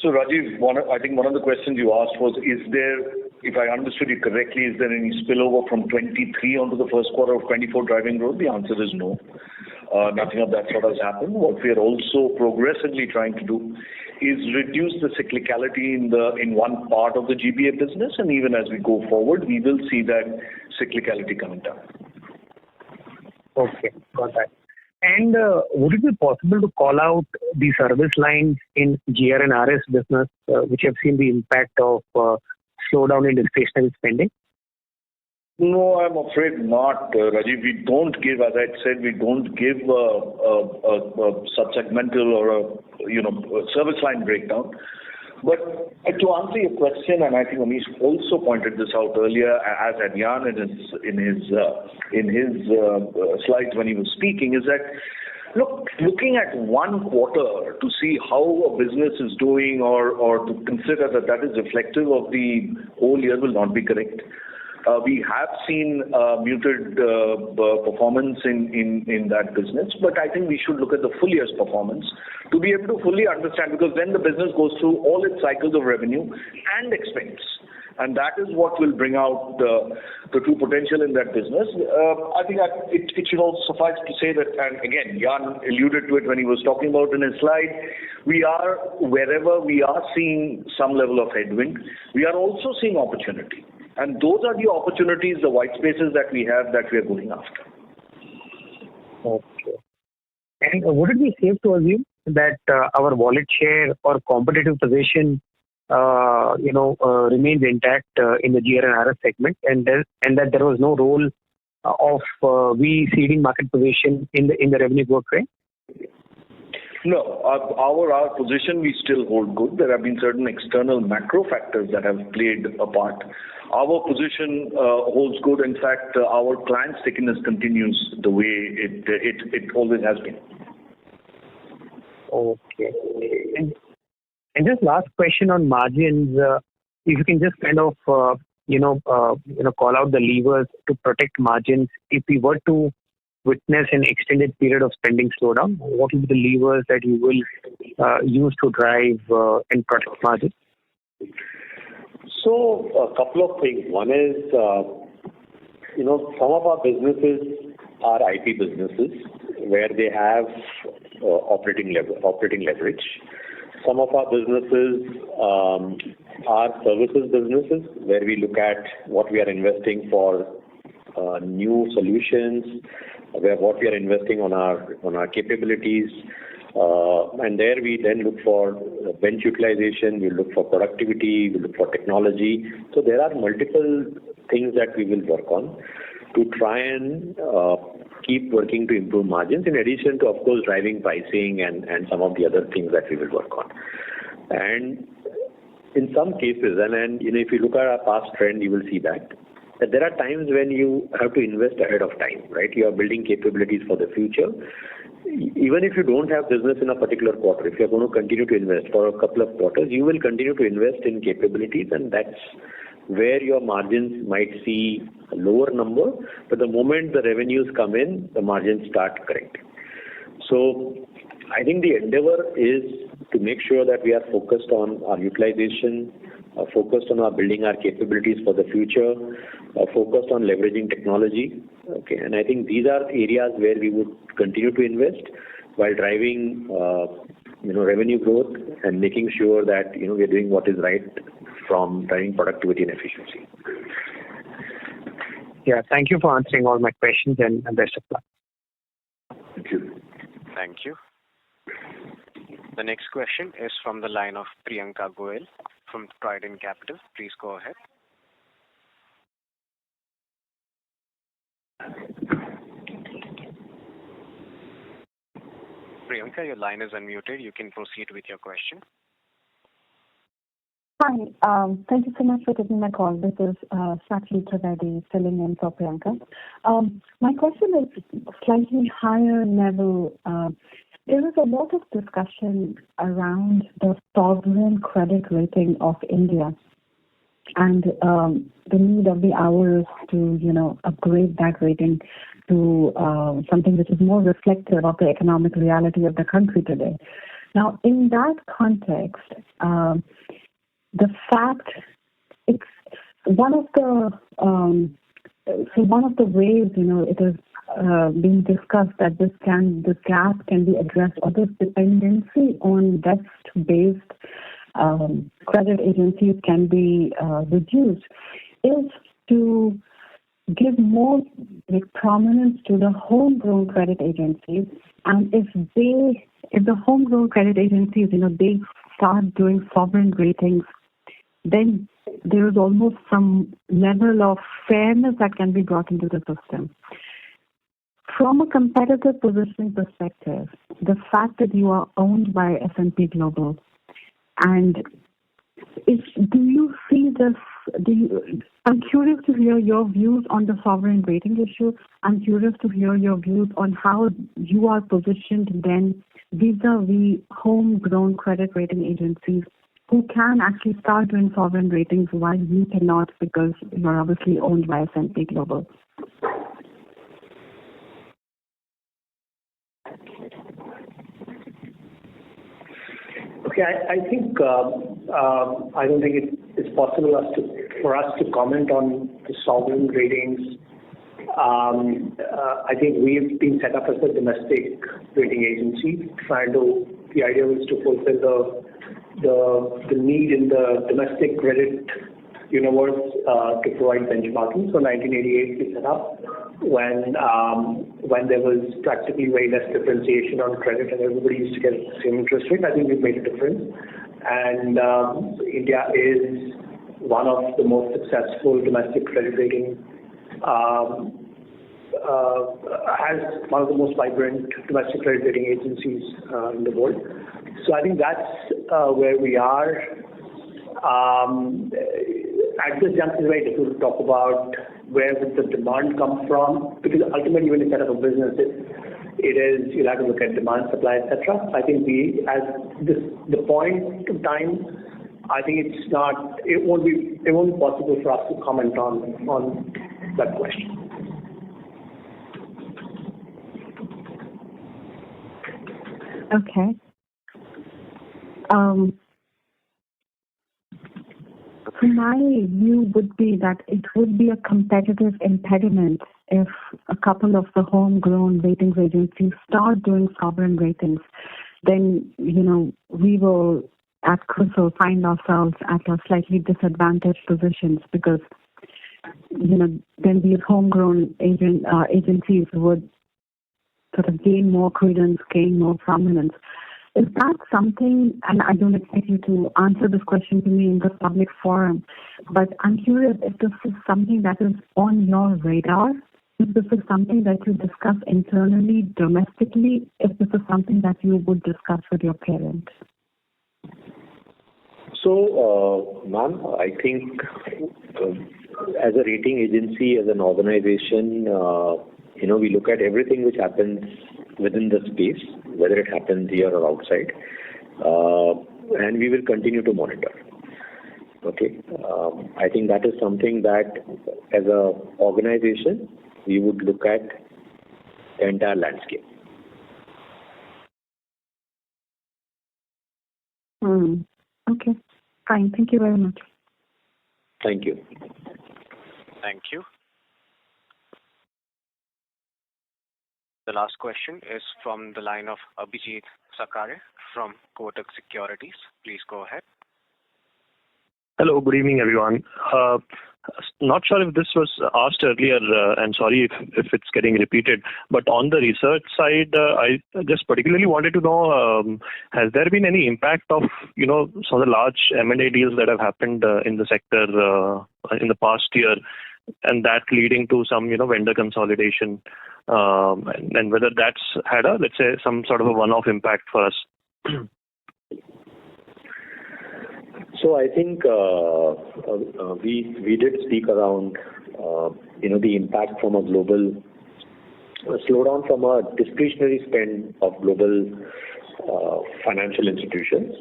So Rajiv, I think one of the questions you asked was, is there, if I understood you correctly, is there any spillover from 23 onto the first quarter of 24 driving growth? The answer is no. Nothing of that sort has happened. What we are also progressively trying to do is reduce the cyclicality in one part of the GBA business, and even as we go forward, we will see that cyclicality coming down. Okay, got that. And would it be possible to call out the service lines in GR and RS business which have seen the impact of slowdown in discretionary spending? No, I'm afraid not, Rajiv. We don't give, as I said, we don't give a subsegmental or a service line breakdown. But to answer your question, and I think Amish also pointed this out earlier, as had Jan in his slides when he was speaking, is that looking at one quarter to see how a business is doing or to consider that is reflective of the whole year will not be correct. We have seen muted performance in that business, but I think we should look at the full year's performance to be able to fully understand, because then the business goes through all its cycles of revenue and expense. And that is what will bring out the true potential in that business. I think it should also suffice to say that, and again, Jan alluded to it when he was talking about in his slide, wherever we are seeing some level of headwind, we are also seeing opportunity. And those are the opportunities, the white spaces that we have that we are going after. Okay. And would it be safe to assume that our wallet share or competitive position, remains intact in the GR and RS segment, and that there was no role of we ceding market position in the revenue growth rate? No, our position we still hold good. There have been certain external macro factors that have played a part. Our position holds good. In fact, our client stickiness continues the way it always has been. Okay. And just last question on margins, if you can just kind of call out the levers to protect margins if we were to witness an extended period of spending slowdown, what will be the levers that you will use to drive and protect margins? So a couple of things. One is, some of our businesses are IT businesses where they have operating leverage. Some of our businesses are services businesses where we look at what we are investing for new solutions, what we are investing on our capabilities. And there we then look for bench utilization, we look for productivity, we look for technology. So there are multiple things that we will work on to try and keep working to improve margins, in addition to, of course, driving pricing and some of the other things that we will work on. And in some cases, and if you look at our past trend, you will see that there are times when you have to invest ahead of time, right? You are building capabilities for the future. Even if you don't have business in a particular quarter, if you're going to continue to invest for a couple of quarters, you will continue to invest in capabilities, and that's where your margins might see a lower number, but the moment the revenues come in, the margins start correcting. So I think the endeavor is to make sure that we are focused on our utilization, focused on our building our capabilities for the future, focused on leveraging technology. Okay, and I think these are areas where we would continue to invest while driving revenue growth and making sure that we're doing what is right from driving productivity and efficiency. Yeah, thank you for answering all my questions and best of luck. Thank you. Thank you. The next question is from the line of Priyanka Goel from Trident Capital. Please go ahead. Priyanka, your line is unmuted. You can proceed with your question. Hi. Thank you so much for taking my call. This is Crisil Ltd filling in for Priyanka. My question is slightly higher level. There is a lot of discussion around the sovereign credit rating of India and the need of the hours to, upgrade that rating to something which is more reflective of the economic reality of the country today. Now, in that context, the fact it's one of the ways it is being discussed that this gap can be addressed, or this dependency on West-based credit agencies can be reduced, is to give more prominence to the homegrown credit agencies. And if the homegrown credit agencies, they start doing sovereign ratings, then there is almost some level of fairness that can be brought into the system. From a competitive positioning perspective, the fact that you are owned by S&P Global, and do you see this? I'm curious to hear your views on the sovereign rating issue. I'm curious to hear your views on how you are positioned then vis-a-vis homegrown credit rating agencies who can actually start doing sovereign ratings while you cannot, because you're obviously owned by S&P Global. Okay, I think I don't think it's possible for us to comment on the sovereign ratings. I think we've been set up as a domestic rating agency. The idea was to fulfill the need in the domestic credit universe to provide benchmarking. So 1988 we set up when there was practically way less differentiation on credit and everybody used to get the same interest rate. I think we've made a difference. And India is one of the most successful domestic credit rating, has one of the most vibrant domestic credit rating agencies in the world. So I think that's where we are. At this juncture, it's very difficult to talk about where would the demand come from, because ultimately when you set up a business, it is you have to look at demand, supply, etc. I think the point of time, I think it won't be possible for us to comment on that question. Okay. My view would be that it would be a competitive impediment if a couple of the homegrown ratings agencies start doing sovereign ratings. Then, we will at Crisil find ourselves at a slightly disadvantaged positions because, then these homegrown agencies would sort of gain more credence, gain more prominence. Is that something, and I don't expect you to answer this question to me in the public forum, but I'm curious if this is something that is on your radar, if this is something that you discuss internally, domestically, if this is something that you would discuss with your parents. So, ma'am, I think as a rating agency, as an organization, we look at everything which happens within the space, whether it happens here or outside, and we will continue to monitor. Okay, I think that is something that, as a organization, we would look at the entire landscape. Okay, fine. Thank you very much. Thank you. Thank you. The last question is from the line of Abhijit Sakare from Kotak Securities. Please go ahead. Hello, good evening, everyone. Not sure if this was asked earlier, and sorry if it's getting repeated, but on the research side, I just particularly wanted to know, has there been any impact of, some of the large M&A deals that have happened in the sector in the past year, and that leading to some, vendor consolidation, and whether that's had a, let's say, some sort of a one-off impact for us? So I think we did speak around the impact from a global slowdown from a discretionary spend of global financial institutions,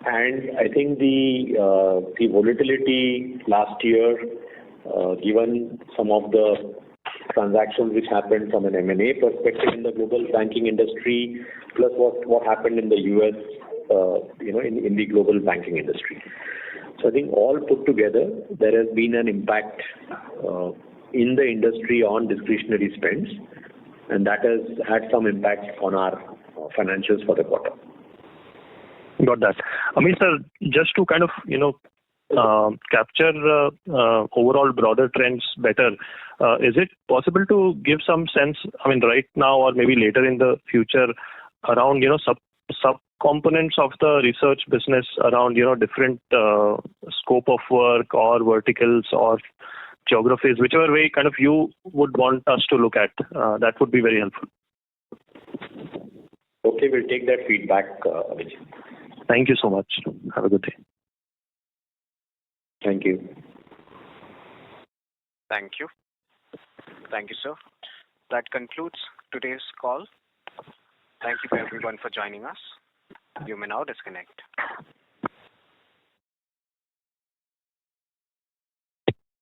and I think the volatility last year, given some of the transactions which happened from an M&A perspective in the global banking industry, plus what happened in the US. In the global banking industry. So I think all put together, there has been an impact in the industry on discretionary spends, and that has had some impact on our financials for the quarter. Got that. Sir, just to kind of, capture overall broader trends better, is it possible to give some sense, right now or maybe later in the future, around, sub components of the research business around, different scope of work or verticals or geographies, whichever way kind of you would want us to look at, that would be very helpful. Okay, we'll take that feedback, Abhijit. Thank you so much. Have a good day. Thank you. Thank you. Thank you, sir. That concludes today's call. Thank you for everyone for joining us. You may now disconnect.